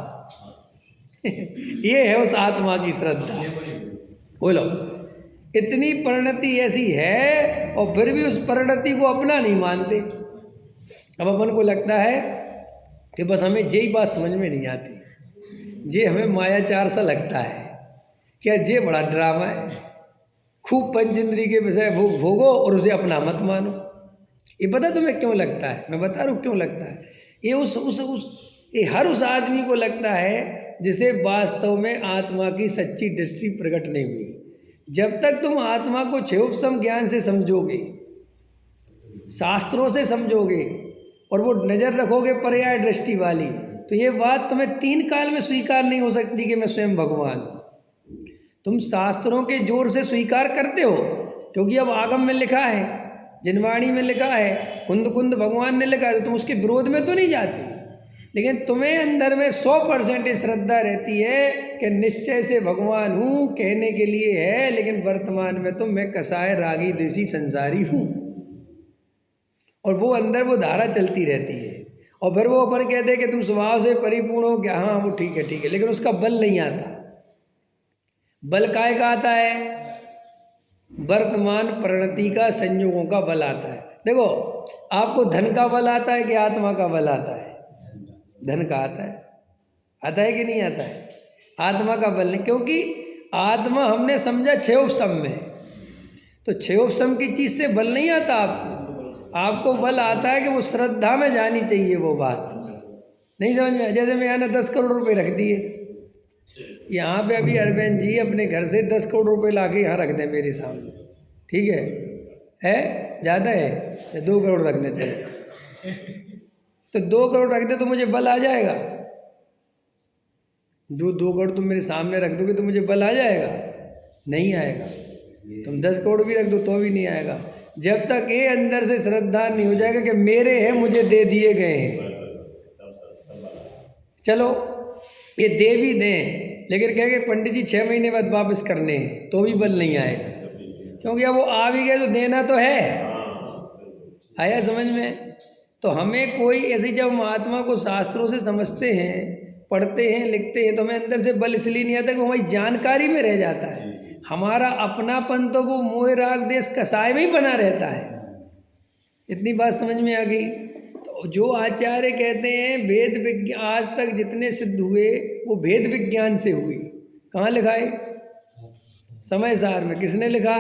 ये है उस आत्मा की श्रद्धा। बोलो, इतनी परिणति ऐसी है और फिर भी उस परिणति को अपना नहीं मानते। अब अपन को लगता है कि बस हमें यही बात समझ में नहीं आती, ये हमें मायाचार सा लगता है, क्या ये बड़ा ड्रामा है। खूब पंचेंद्री के विषय भोगो और उसे अपना मत मानो। ये पता तुम्हें क्यों लगता है? मैं बता रहा हूँ क्यों लगता है। ये हर उस आदमी को लगता है जिसे वास्तव में आत्मा की सच्ची दृष्टि प्रकट नहीं हुई, जब तक तुम आत्मा को क्षयोपशम ज्ञान से समझोगे, शास्त्रों से समझोगे और वो नज़र रखोगे पर्याय दृष्टि वाली, तो ये बात तुम्हें 3 काल में स्वीकार नहीं हो सकती कि मैं स्वयं भगवान हूँ। तुम शास्त्रों के जोर से स्वीकार करते हो क्योंकि अब आगम में लिखा है, जिनवाणी में लिखा है, कुंद कुंद भगवान ने लिखा है, तो तुम उसके विरोध में तो नहीं जाते। लेकिन तुम्हें अंदर में 100% श्रद्धा रहती है कि निश्चय से भगवान हूँ कहने के लिए है, लेकिन वर्तमान में तो मैं कसाय रागी देसी संसारी हूँ। और वो अंदर वो धारा चलती रहती है। और फिर वो अपन कहते हैं कि तुम स्वभाव से परिपूर्ण हो क्या, हाँ वो ठीक है, लेकिन उसका बल नहीं आता। बल काय का आता है? वर्तमान परिणति का, संयोगों का बल आता है। देखो, आपको धन का बल आता है कि आत्मा का बल आता है? धन का आता है कि नहीं आता है? आत्मा का बल नहीं, क्योंकि आत्मा हमने समझा क्षयोपशम में, तो क्षयोपशम की चीज से बल नहीं आता आपको बल आता है कि वो श्रद्धा में जानी चाहिए। वो बात नहीं समझ में? जैसे मैंने 10 करोड़ रुपए रख दिए यहाँ पे, अभी अरविंद जी अपने घर से 10 करोड़ रुपए ला के यहाँ रख दें मेरे सामने, ठीक है ज़्यादा है या 2 करोड़ रख दें, चले तो 2 करोड़ रख दे तो मुझे बल आ जाएगा? 2 करोड़ तुम मेरे सामने रख दोगे तो मुझे बल आ जाएगा? नहीं आएगा। तुम 10 करोड़ भी रख दो तो भी नहीं आएगा, जब तक ये अंदर से श्रद्धा नहीं हो जाएगा कि मेरे हैं, मुझे दे दिए गए हैं। चलो ये दे भी दें, लेकिन कहेंगे पंडित जी 6 महीने बाद वापस करने हैं, तो भी बल नहीं आएगा, क्योंकि अब वो आ भी गए तो देना तो है। आया समझ में? तो हमें कोई ऐसी, जब हम आत्मा को शास्त्रों से समझते हैं, पढ़ते हैं, लिखते हैं, तो हमें अंदर से बल इसलिए नहीं आता कि हमारी जानकारी में रह जाता है। हमारा अपनापन तो वो मोह राग देश कसाय में ही बना रहता है। इतनी बात समझ में आ गई? तो जो आचार्य कहते हैं वेद विज्ञान, आज तक जितने सिद्ध हुए वो वेद विज्ञान से हुए। कहाँ लिखा है? समय सार में। किसने लिखा?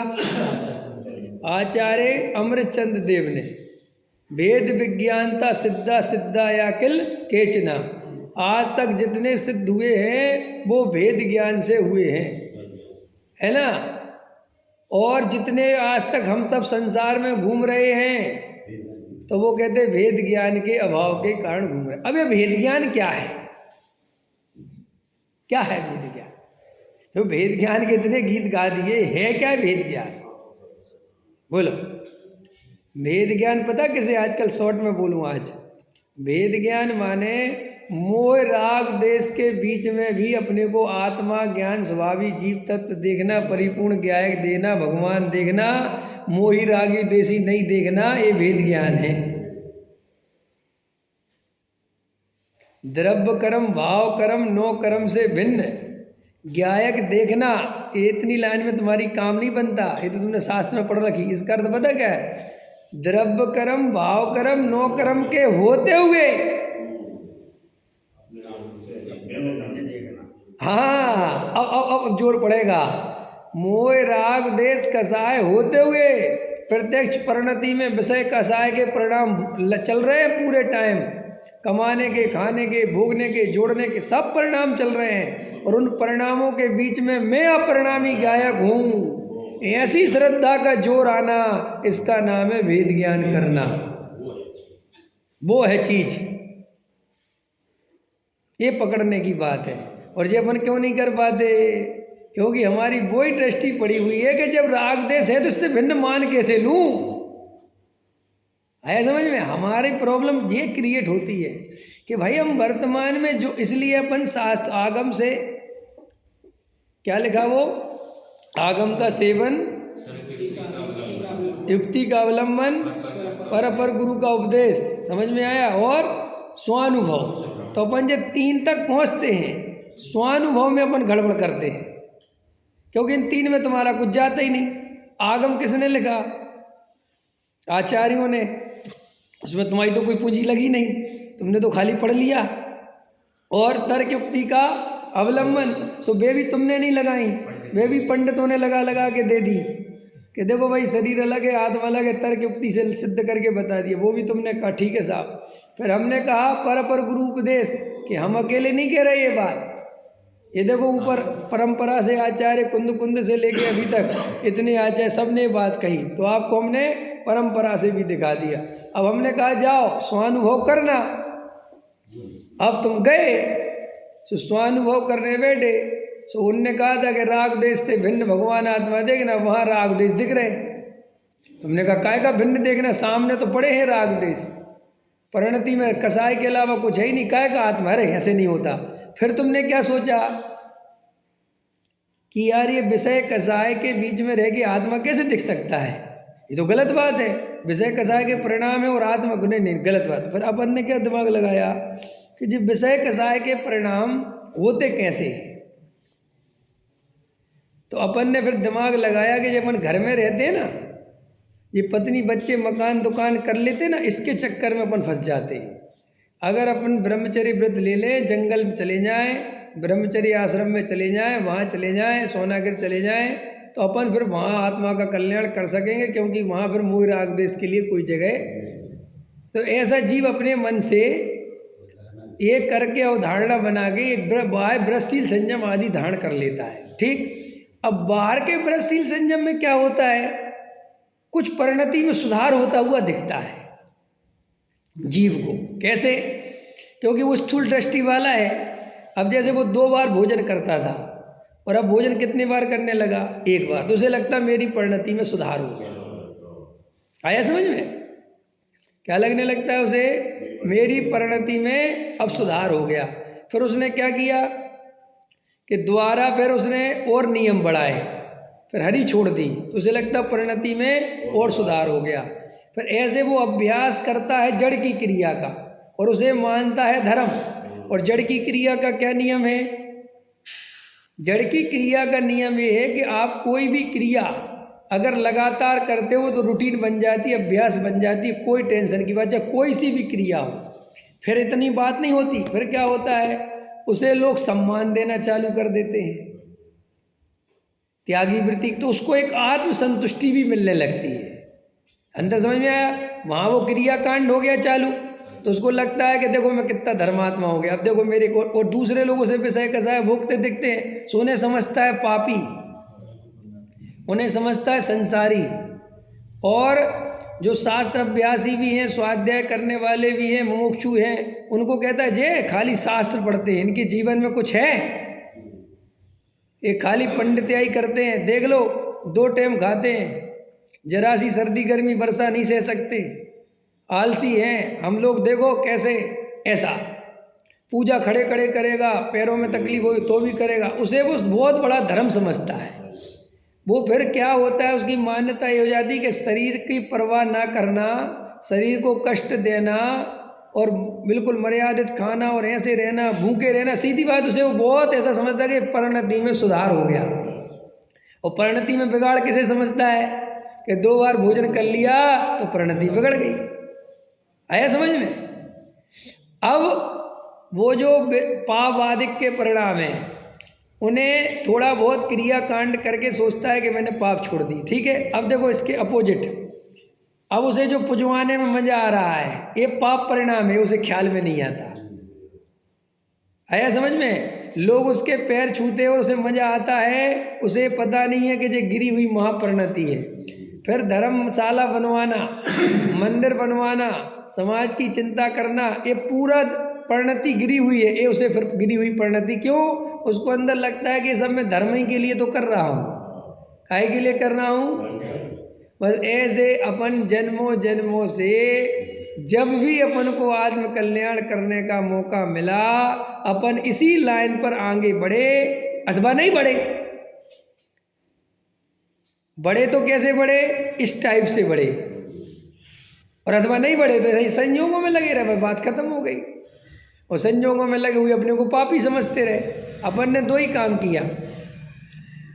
आचार्य अमृतचंद देव ने। वेद विज्ञानता सिद्धा सिद्धा या किल केचना, आज तक जितने सिद्ध हुए हैं वो वेद ज्ञान से हुए हैं, है ना? और जितने आज तक हम सब संसार में घूम रहे हैं तो वो कहते हैं वेद ज्ञान के अभाव के कारण घूम रहे। अब ये वेद ज्ञान क्या है? क्या है वेद ज्ञान? तो वेद ज्ञान के इतने गीत गा दिए, है क्या वेद ज्ञान? बोलो। वेद ज्ञान पता किसे आजकल शॉर्ट में बोलूँ आज? वेद ज्ञान माने मोह राग देश के बीच में भी अपने को आत्मा ज्ञान स्वभावी जीव तत्व देखना, परिपूर्ण ज्ञायक देना, भगवान देखना, मोही रागी देशी नहीं देखना, ये वेद ज्ञान है। द्रव्य कर्म भाव कर्म 9 कर्म से भिन्न ज्ञायक देखना, ये इतनी लाइन में तुम्हारी काम नहीं बनता, ये तो तुमने शास्त्र में पढ़ रखी। इसका अर्थ पता क्या है? द्रव्य कर्म भाव कर्म 9 कर्म के होते हुए, हाँ अब जोर पड़ेगा, मोह राग देश कसाय होते हुए प्रत्यक्ष परिणति में विषय कसाय के परिणाम चल रहे हैं पूरे टाइम, कमाने के, खाने के, भोगने के, जोड़ने के सब परिणाम चल रहे हैं, और उन परिणामों के बीच में मैं अपरिणामी गायक हूँ। ऐसी श्रद्धा का जोर आना, इसका नाम है वेद ज्ञान करना। वो है चीज, ये पकड़ने की बात है। और ये अपन क्यों नहीं कर पाते? क्योंकि हमारी वही दृष्टि पड़ी हुई है कि जब राग देश है तो इससे भिन्न मान कैसे लूं। आया समझ में? हमारी प्रॉब्लम ये क्रिएट होती है कि भाई हम वर्तमान में जो, इसलिए अपन शास्त्र आगम से क्या लिखा, वो आगम का सेवन, युक्ति का अवलंबन, पर गुरु का उपदेश, समझ में आया, और स्वानुभव। तो अपन जब 3 तक पहुंचते हैं, स्वानुभव में अपन गड़बड़ करते हैं, क्योंकि इन 3 में तुम्हारा कुछ जाता ही नहीं। आगम किसने लिखा? आचार्यों ने। उसमें तुम्हारी तो कोई पूंजी लगी नहीं, तुमने तो खाली पढ़ लिया। और तर्क युक्ति का अवलंबन, सो वे भी तुमने नहीं लगाई, वे भी पंडितों ने लगा के दे दी कि देखो भाई शरीर अलग है, आत्मा अलग है, तर्क युक्ति से सिद्ध करके बता दिए, वो भी तुमने कहा ठीक है साहब। फिर हमने कहा पर गुरु उपदेश, कि हम अकेले नहीं कह रहे ये बात, ये देखो ऊपर परंपरा से आचार्य कुंद कुंद से लेके अभी तक इतने आचार्य सब ने बात कही, तो आपको हमने परंपरा से भी दिखा दिया। अब हमने कहा जाओ स्वानुभव करना। अब तुम गए तो स्वानुभव करने बैठे, तो उनने कहा था कि राग देश से भिन्न भगवान आत्मा देखना, वहाँ राग देश दिख रहे। तुमने कहा काय का भिन्न देखना, सामने तो पड़े हैं राग देश, परिणति में कसाय के अलावा कुछ है ही नहीं, काय का आत्मा। अरे ऐसे नहीं होता। फिर तुमने क्या सोचा कि यार ये विषय कसाय के बीच में रह के आत्मा कैसे दिख सकता है, ये तो गलत बात है। विषय कसाय के परिणाम है और आत्मा गुने नहीं, गलत बात। फिर अपन ने क्या दिमाग लगाया कि जब विषय कसाय के परिणाम होते कैसे हैं, तो अपन ने फिर दिमाग लगाया कि जब अपन घर में रहते हैं ना, ये पत्नी बच्चे मकान दुकान कर लेते ना, इसके चक्कर में अपन फंस जाते हैं। अगर अपन ब्रह्मचर्य व्रत ले लें, जंगल में चले जाएं, ब्रह्मचर्य आश्रम में चले जाएं, वहाँ चले जाएं, सोनागिर चले जाएं, तो अपन फिर वहाँ आत्मा का कल्याण कर सकेंगे, क्योंकि वहाँ फिर मोह राग देश के लिए कोई जगह। तो ऐसा जीव अपने मन से ये करके अवधारणा बना के एक ब्रजशील संयम आदि धारण कर लेता है। ठीक, अब बाहर के ब्रजशील संयम में क्या होता है, कुछ परिणति में सुधार होता हुआ दिखता है जीव को। कैसे? क्योंकि वो स्थूल दृष्टि वाला है। अब जैसे वो 2 बार भोजन करता था और अब भोजन कितने बार करने लगा, 1 बार, तो उसे लगता मेरी परिणति में सुधार हो गया। आया समझ में? क्या लगने लगता है उसे? मेरी परिणति में अब सुधार हो गया। फिर उसने क्या किया कि दोबारा फिर उसने और नियम बढ़ाए, फिर हरी छोड़ दी, तो उसे लगता परिणति में और सुधार हो गया। फिर ऐसे वो अभ्यास करता है जड़ की क्रिया का और उसे मानता है धर्म। और जड़ की क्रिया का क्या नियम है? जड़ की क्रिया का नियम ये है कि आप कोई भी क्रिया अगर लगातार करते हो तो रूटीन बन जाती है, अभ्यास बन जाती है, कोई टेंशन की बात, चाहे कोई सी भी क्रिया हो। फिर इतनी बात नहीं होती, फिर क्या होता है, उसे लोग सम्मान देना चालू कर देते हैं, त्यागी वृत्ति, तो उसको एक आत्मसंतुष्टि भी मिलने लगती है। अंदर समझ में आया? वहाँ वो क्रिया कांड हो गया चालू, तो उसको लगता है कि देखो मैं कितना धर्मात्मा हो गया, अब देखो मेरे को। और दूसरे लोगों से विषय कसाय भोगते दिखते हैं, सो उन्हें समझता है पापी, उन्हें समझता है संसारी। और जो शास्त्र अभ्यासी भी हैं, स्वाध्याय करने वाले भी हैं, मुमुक्षु हैं, उनको कहता है जे खाली शास्त्र पढ़ते हैं, इनके जीवन में कुछ है, ये खाली पंडित्याई करते हैं। देख लो 2 टाइम खाते हैं, जरा सी सर्दी गर्मी वर्षा नहीं सह सकते, आलसी हैं हम लोग। देखो कैसे, ऐसा पूजा खड़े खड़े करेगा, पैरों में तकलीफ हो तो भी करेगा, उसे वो बहुत बड़ा धर्म समझता है। वो फिर क्या होता है, उसकी मान्यता ये हो जाती है कि शरीर की परवाह ना करना, शरीर को कष्ट देना और बिल्कुल मर्यादित खाना और ऐसे रहना, भूखे रहना, सीधी बात उसे वो बहुत ऐसा समझता है कि परिणति में सुधार हो गया। और परिणति में बिगाड़ किसे समझता है कि 2 बार भोजन कर लिया तो परिणति बिगड़ गई। आया समझ में? अब वो जो पापवादिक के परिणाम हैं, उन्हें थोड़ा बहुत क्रिया कांड करके सोचता है कि मैंने पाप छोड़ दी, ठीक है। अब देखो इसके अपोजिट, अब उसे जो पुजवाने में मजा आ रहा है ये पाप परिणाम है, उसे ख्याल में नहीं आता। आया समझ में? लोग उसके पैर छूते और उसे मजा आता है, उसे पता नहीं है कि ये गिरी हुई महापरिणति है। फिर धर्मशाला बनवाना, मंदिर बनवाना, समाज की चिंता करना, ये पूरा परिणति गिरी हुई है, ये उसे फिर गिरी हुई परिणति। क्यों? उसको अंदर लगता है कि सब मैं धर्म ही के लिए तो कर रहा हूँ, काहे के लिए कर रहा हूँ? बस ऐसे अपन जन्मों जन्मों से जब भी अपन को आत्म कल्याण करने का मौका मिला, अपन इसी लाइन पर आगे बढ़े अथवा नहीं बढ़े। बढ़े तो कैसे बढ़े? इस टाइप से बढ़े, और अथवा नहीं बढ़े तो ऐसे संयोगों में लगे रहे, बस बात खत्म हो गई। और संयोगों में लगे हुए अपने को पापी समझते रहे। अपन ने 2 ही काम किया,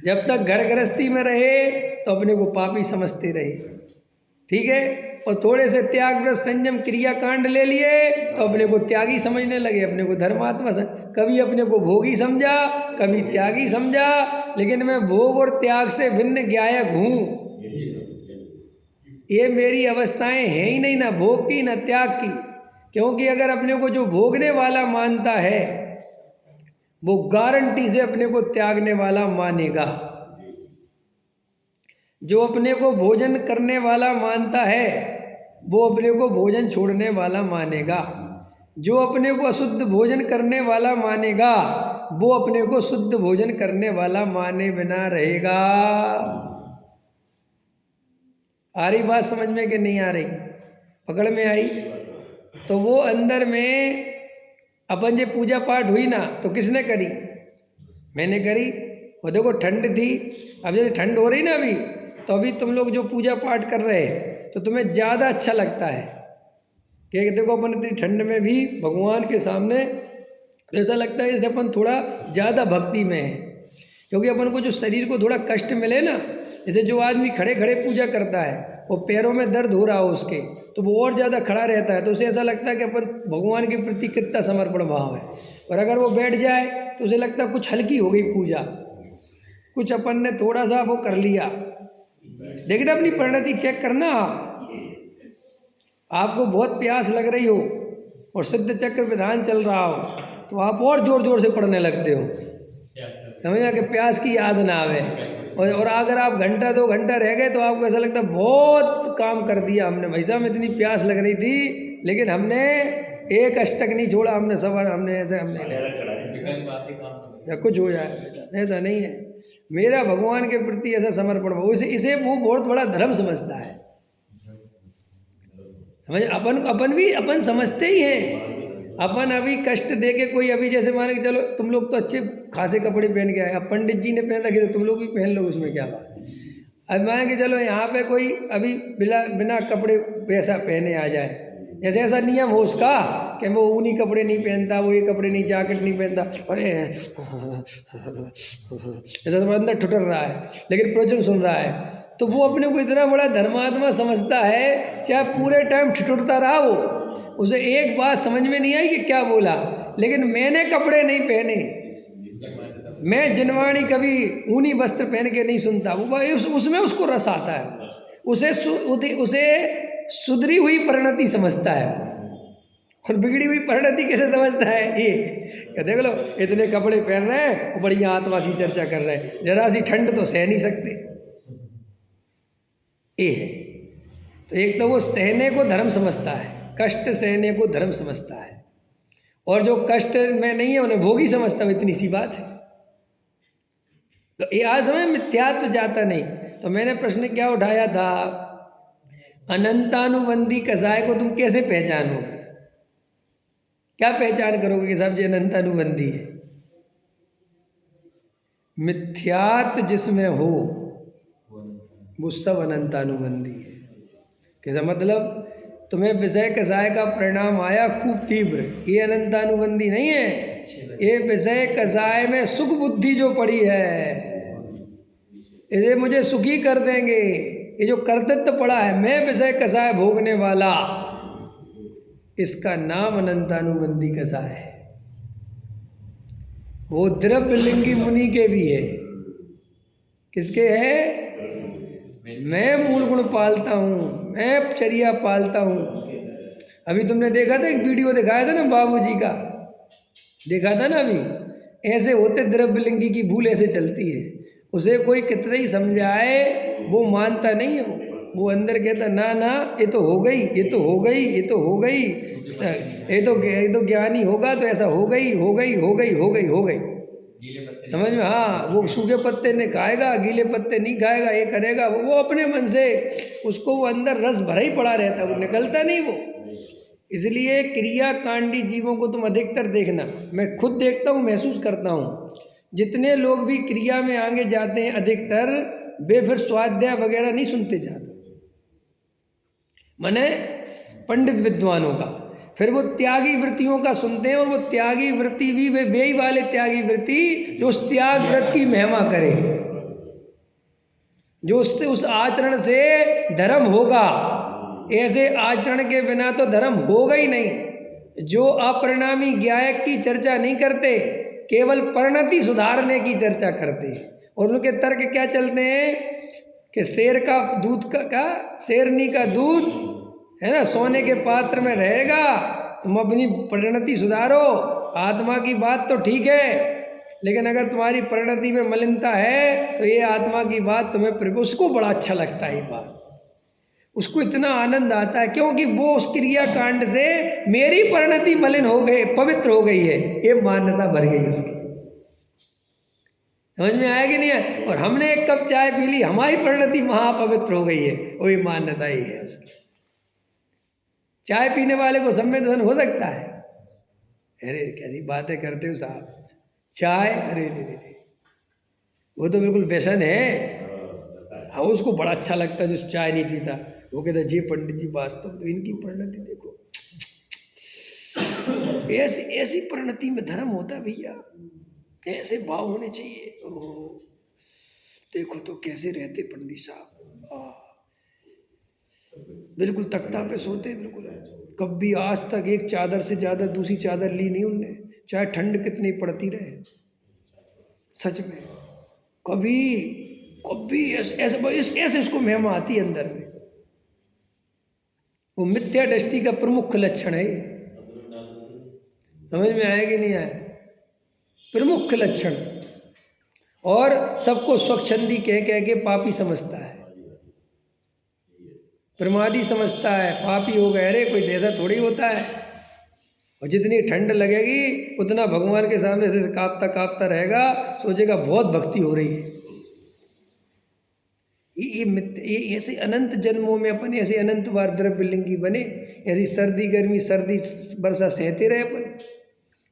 जब तक घर गृहस्थी में रहे तो अपने को पापी समझते रहे, ठीक है। और थोड़े से त्याग व्रत संयम क्रिया कांड ले लिए तो अपने को त्यागी समझने लगे, अपने को धर्मात्मा कभी अपने को भोगी समझा, कभी त्यागी समझा, लेकिन मैं भोग और त्याग से भिन्न ज्ञायक हूँ। ये मेरी अवस्थाएं हैं ही नहीं, ना भोग की ना त्याग की। क्योंकि अगर अपने को जो भोगने वाला मानता है वो गारंटी से अपने को त्यागने वाला मानेगा। जो अपने को भोजन करने वाला मानता है वो अपने को भोजन छोड़ने वाला मानेगा। जो अपने को अशुद्ध भोजन करने वाला मानेगा वो अपने को शुद्ध भोजन करने वाला माने बिना रहेगा। आ रही बात समझ में कि नहीं आ रही? पकड़ में आई? तो वो अंदर में अपन जो पूजा पाठ हुई ना तो किसने करी? मैंने करी। वो देखो ठंड थी, अब जैसे ठंड हो रही ना अभी, तो अभी तुम लोग जो पूजा पाठ कर रहे हैं तो तुम्हें ज़्यादा अच्छा लगता है कि देखो अपन इतनी ठंड में भी भगवान के सामने ऐसा लगता है जैसे अपन थोड़ा ज़्यादा भक्ति में है। क्योंकि अपन को जो शरीर को थोड़ा कष्ट मिले ना, जैसे जो आदमी खड़े खड़े पूजा करता है वो पैरों में दर्द हो रहा हो उसके, तो वो और ज़्यादा खड़ा रहता है, तो उसे ऐसा लगता है कि अपन भगवान के प्रति कितना समर्पण भाव है। और अगर वो बैठ जाए तो उसे लगता है कुछ हल्की हो गई पूजा, कुछ अपन ने थोड़ा सा वो कर लिया। लेकिन अपनी परिणति चेक करना, आपको बहुत प्यास लग रही हो और सिद्ध चक्र विधान चल रहा हो तो आप और जोर जोर से पढ़ने लगते हो, समझा कि प्यास की याद ना आवे। और अगर आप घंटा 2 घंटा रह गए तो आपको ऐसा लगता है बहुत काम कर दिया हमने, भाई साहब इतनी प्यास लग रही थी लेकिन हमने एक अष्टक नहीं छोड़ा, हमने सब हमने ऐसे या कुछ हो जाए। ऐसा नहीं है, मेरा भगवान के प्रति ऐसा समर्पण हो, इसे वो बहुत बड़ा धर्म समझता है। समझ, अपन समझते ही हैं। अपन अभी कष्ट दे के कोई अभी जैसे माने कि चलो तुम लोग तो अच्छे खासे कपड़े पहन के आए, अब पंडित जी ने पहन रखे तो तुम लोग भी पहन लो, उसमें क्या बात। अब माने कि चलो यहाँ पे कोई अभी बिना कपड़े वैसा पहने आ जाए, जैसे ऐसा नियम हो उसका कि वो ऊनी कपड़े नहीं पहनता, वो ये कपड़े नहीं, जैकेट नहीं पहनता, अरे ऐसा तो अंदर ठुटर रहा है लेकिन प्रवचन सुन रहा है, तो वो अपने को इतना बड़ा धर्मात्मा समझता है, चाहे पूरे टाइम ठिठुरता रहा वो, उसे एक बात समझ में नहीं आई कि क्या बोला, लेकिन मैंने कपड़े नहीं पहने, मैं जिनवाणी कभी ऊनी वस्त्र पहन के नहीं सुनता, वो उसमें उसको रस आता है, उसे सुधरी हुई परिणति समझता है। और बिगड़ी हुई परिणति कैसे समझता है? ये देख लो इतने कपड़े पहन रहे हैं, बढ़िया आत्मा की चर्चा कर रहे हैं, जरा सी ठंड तो सह नहीं सकते। ये है, तो एक तो वो सहने को धर्म समझता है, कष्ट सहने को धर्म समझता है, और जो कष्ट में नहीं है उन्हें भोगी समझता है, इतनी सी बात है। तो ये आज हमें मिथ्यात्व जाता नहीं। तो मैंने प्रश्न क्या उठाया था, अनंतानुबंधी कसाय को तुम कैसे पहचानोगे? क्या पहचान करोगे कि साहब जी अनंतानुबंधी है? मिथ्यात्व जिसमें हो वो सब अनंतानुबंधी है। कैसा मतलब? तुम्हें विषय कसाय का परिणाम आया खूब तीव्र, ये अनंतानुबंधी नहीं है। ये विषय कसाय में सुख बुद्धि जो पड़ी है, इसे मुझे सुखी कर देंगे, ये जो कर्तृत्व पड़ा है, मैं विषय कसाय भोगने वाला, इसका नाम अनंतानुबंधी कसाय है। वो द्रव्यलिंगी मुनि के भी है। किसके है? मैं मूल गुण पालता हूँ, मैं चर्या पालता हूँ। अभी तुमने देखा था एक वीडियो दिखाया था ना बाबूजी का, देखा था ना? अभी ऐसे होते द्रव्यलिंगी की भूल ऐसे चलती है, उसे कोई कितना ही समझाए वो मानता नहीं है। वो अंदर कहता ना ना ये तो हो गई, ये तो हो गई, ये तो हो गई, ये तो ज्ञानी होगा तो ऐसा हो गई, हो गई, हो गई, हो गई, हो गई। समझ में? हाँ, वो सूखे पत्ते ने खाएगा, गीले पत्ते नहीं खाएगा, ये करेगा, वो अपने मन से, उसको वो अंदर रस भरा ही पड़ा रहता है, वो निकलता नहीं वो। इसलिए क्रियाकांडी जीवों को तुम अधिकतर देखना, मैं खुद देखता हूँ, महसूस करता हूँ, जितने लोग भी क्रिया में आगे जाते हैं अधिकतर वे फिर स्वाध्याय वगैरह नहीं सुनते जाते, माने पंडित विद्वानों का, फिर वो त्यागी वृत्तियों का सुनते हैं। और वो त्यागी वृत्ति भी वे ही वाले त्यागी वृत्ति जो उस त्याग व्रत की महिमा करे, जो उससे उस आचरण से धर्म होगा। ऐसे आचरण के बिना तो धर्म होगा ही नहीं। जो अपरिणामी ज्ञायक की चर्चा नहीं करते, केवल परिणति सुधारने की चर्चा करते हैं। और उनके तर्क क्या चलते हैं कि शेर का दूध का शेरनी का दूध है ना सोने के पात्र में रहेगा, तुम अपनी परिणति सुधारो। आत्मा की बात तो ठीक है, लेकिन अगर तुम्हारी परिणति में मलिनता है तो ये आत्मा की बात तुम्हें, उसको बड़ा अच्छा लगता है ये बात, उसको इतना आनंद आता है, क्योंकि वो उस क्रिया कांड से मेरी परिणति मलिन हो गई, पवित्र हो गई है, ये मान्यता भर गई उसकी। समझ में आया कि नहीं है? और हमने एक कप चाय पी ली, हमारी परिणति महापवित्र हो गई है, वही मान्यता ही है उसकी। चाय पीने वाले को संवेदन हो सकता है? अरे कैसी बातें करते हो साहब, चाय, अरे रे रे, वो तो बिल्कुल व्यसन है। हाँ, उसको बड़ा अच्छा लगता है जो चाय नहीं पीता, वो कहता जी पंडित जी वास्तव तो इनकी परिणति देखो, ऐसी ऐसी परिणति में धर्म होता है भैया, ऐसे भाव होने चाहिए। ओह देखो तो कैसे रहते पंडित साहब, बिल्कुल तख्ता पे सोते, बिल्कुल कभी आज तक एक चादर से ज़्यादा दूसरी चादर ली नहीं उनने, चाहे ठंड कितनी पड़ती रहे, सच में कभी कभी ऐसे उसको महिमा आती है अंदर में। वो मिथ्या दृष्टि का प्रमुख लक्षण है ये, समझ में आया कि नहीं आया? प्रमुख लक्षण। और सबको स्वच्छंदी कह कह के पापी समझता है, प्रमादी समझता है, पापी हो गए। अरे कोई ऐसा थोड़ी होता है, और जितनी ठंड लगेगी उतना भगवान के सामने ऐसे कांपता कांपता रहेगा, सोचेगा बहुत भक्ति हो रही है। ये ऐसे अनंत जन्मों में अपन ऐसे अनंत बार द्रव्यलिंगी बने, ऐसी सर्दी गर्मी सर्दी वर्षा सहते रहे अपन,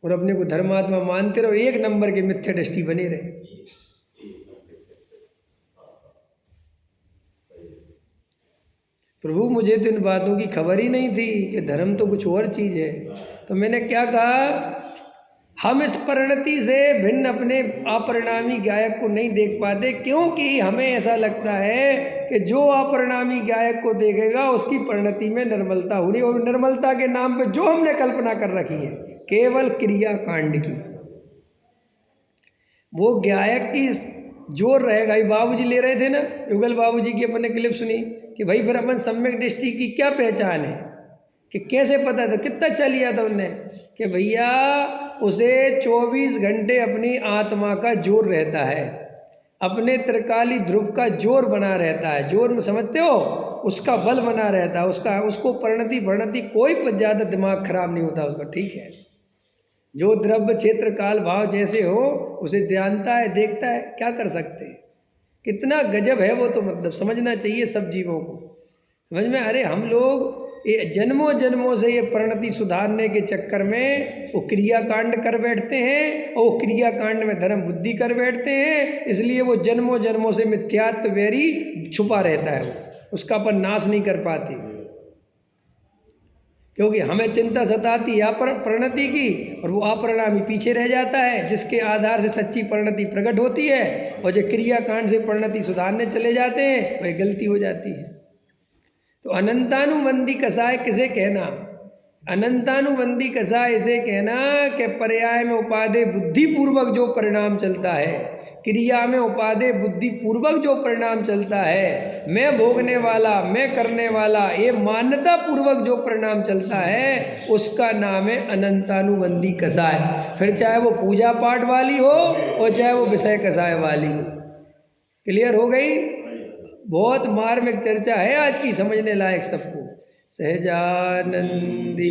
और अपने को धर्मात्मा मानते रहे, और एक नंबर के मिथ्या दृष्टि बने रहे। प्रभु मुझे तो इन बातों की खबर ही नहीं थी कि धर्म तो कुछ और चीज़ है। तो मैंने क्या कहा, हम इस परिणति से भिन्न अपने अपरिणामी गायक को नहीं देख पाते, क्योंकि हमें ऐसा लगता है कि जो अपरिणामी गायक को देखेगा उसकी परिणति में निर्मलता हो रही है, और निर्मलता के नाम पे जो हमने कल्पना कर रखी है केवल क्रिया कांड की, वो गायक की जोर रहेगा। ये बाबूजी ले रहे थे ना, युगल बाबूजी की अपने क्लिप सुनी कि भाई फिर अपन सम्यक दृष्टि की क्या पहचान है, कि कैसे पता था, कितना चल लिया था उनने, कि भैया उसे 24 घंटे अपनी आत्मा का जोर रहता है, अपने त्रिकाली ध्रुव का जोर बना रहता है, जोर में समझते हो, उसका बल बना रहता है, उसको परिणति कोई ज़्यादा दिमाग खराब नहीं होता उसका, ठीक है। जो द्रव्य क्षेत्र काल भाव जैसे हो उसे जानता है, देखता है, क्या कर सकते हैं, कितना गजब है वो, तो मतलब समझना चाहिए सब जीवों को, समझ में। अरे हम लोग ये जन्मों जन्मों से ये परिणति सुधारने के चक्कर में वो क्रिया कांड कर बैठते हैं, और वो क्रिया कांड में धर्म बुद्धि कर बैठते हैं, इसलिए वो जन्मों जन्मों से मिथ्यात्व वैरी छुपा रहता है, उसका अपन नाश नहीं कर पाते, क्योंकि हमें चिंता सताती है परिणति की, और वो अपरिणामी पीछे रह जाता है, जिसके आधार से सच्ची परिणति प्रकट होती है, और जो क्रिया कांड से परिणति सुधारने चले जाते हैं वही गलती हो जाती है। तो अनंतानुबंधी कसाय किसे कहना, अनंतानुबंधी कसाय इसे कहना कि पर्याय में उपादेय बुद्धि पूर्वक जो परिणाम चलता है, क्रिया में उपादेय बुद्धि पूर्वक जो परिणाम चलता है, मैं भोगने वाला, मैं करने वाला, ये मान्यता पूर्वक जो परिणाम चलता है, उसका नाम है अनंतानुबंधी कसाय। फिर चाहे वो पूजा पाठ वाली हो और चाहे वो विषय कसाय वाली हो। क्लियर हो गई? बहुत मार्मिक चर्चा है आज की, समझने लायक सबको। सहजानंदी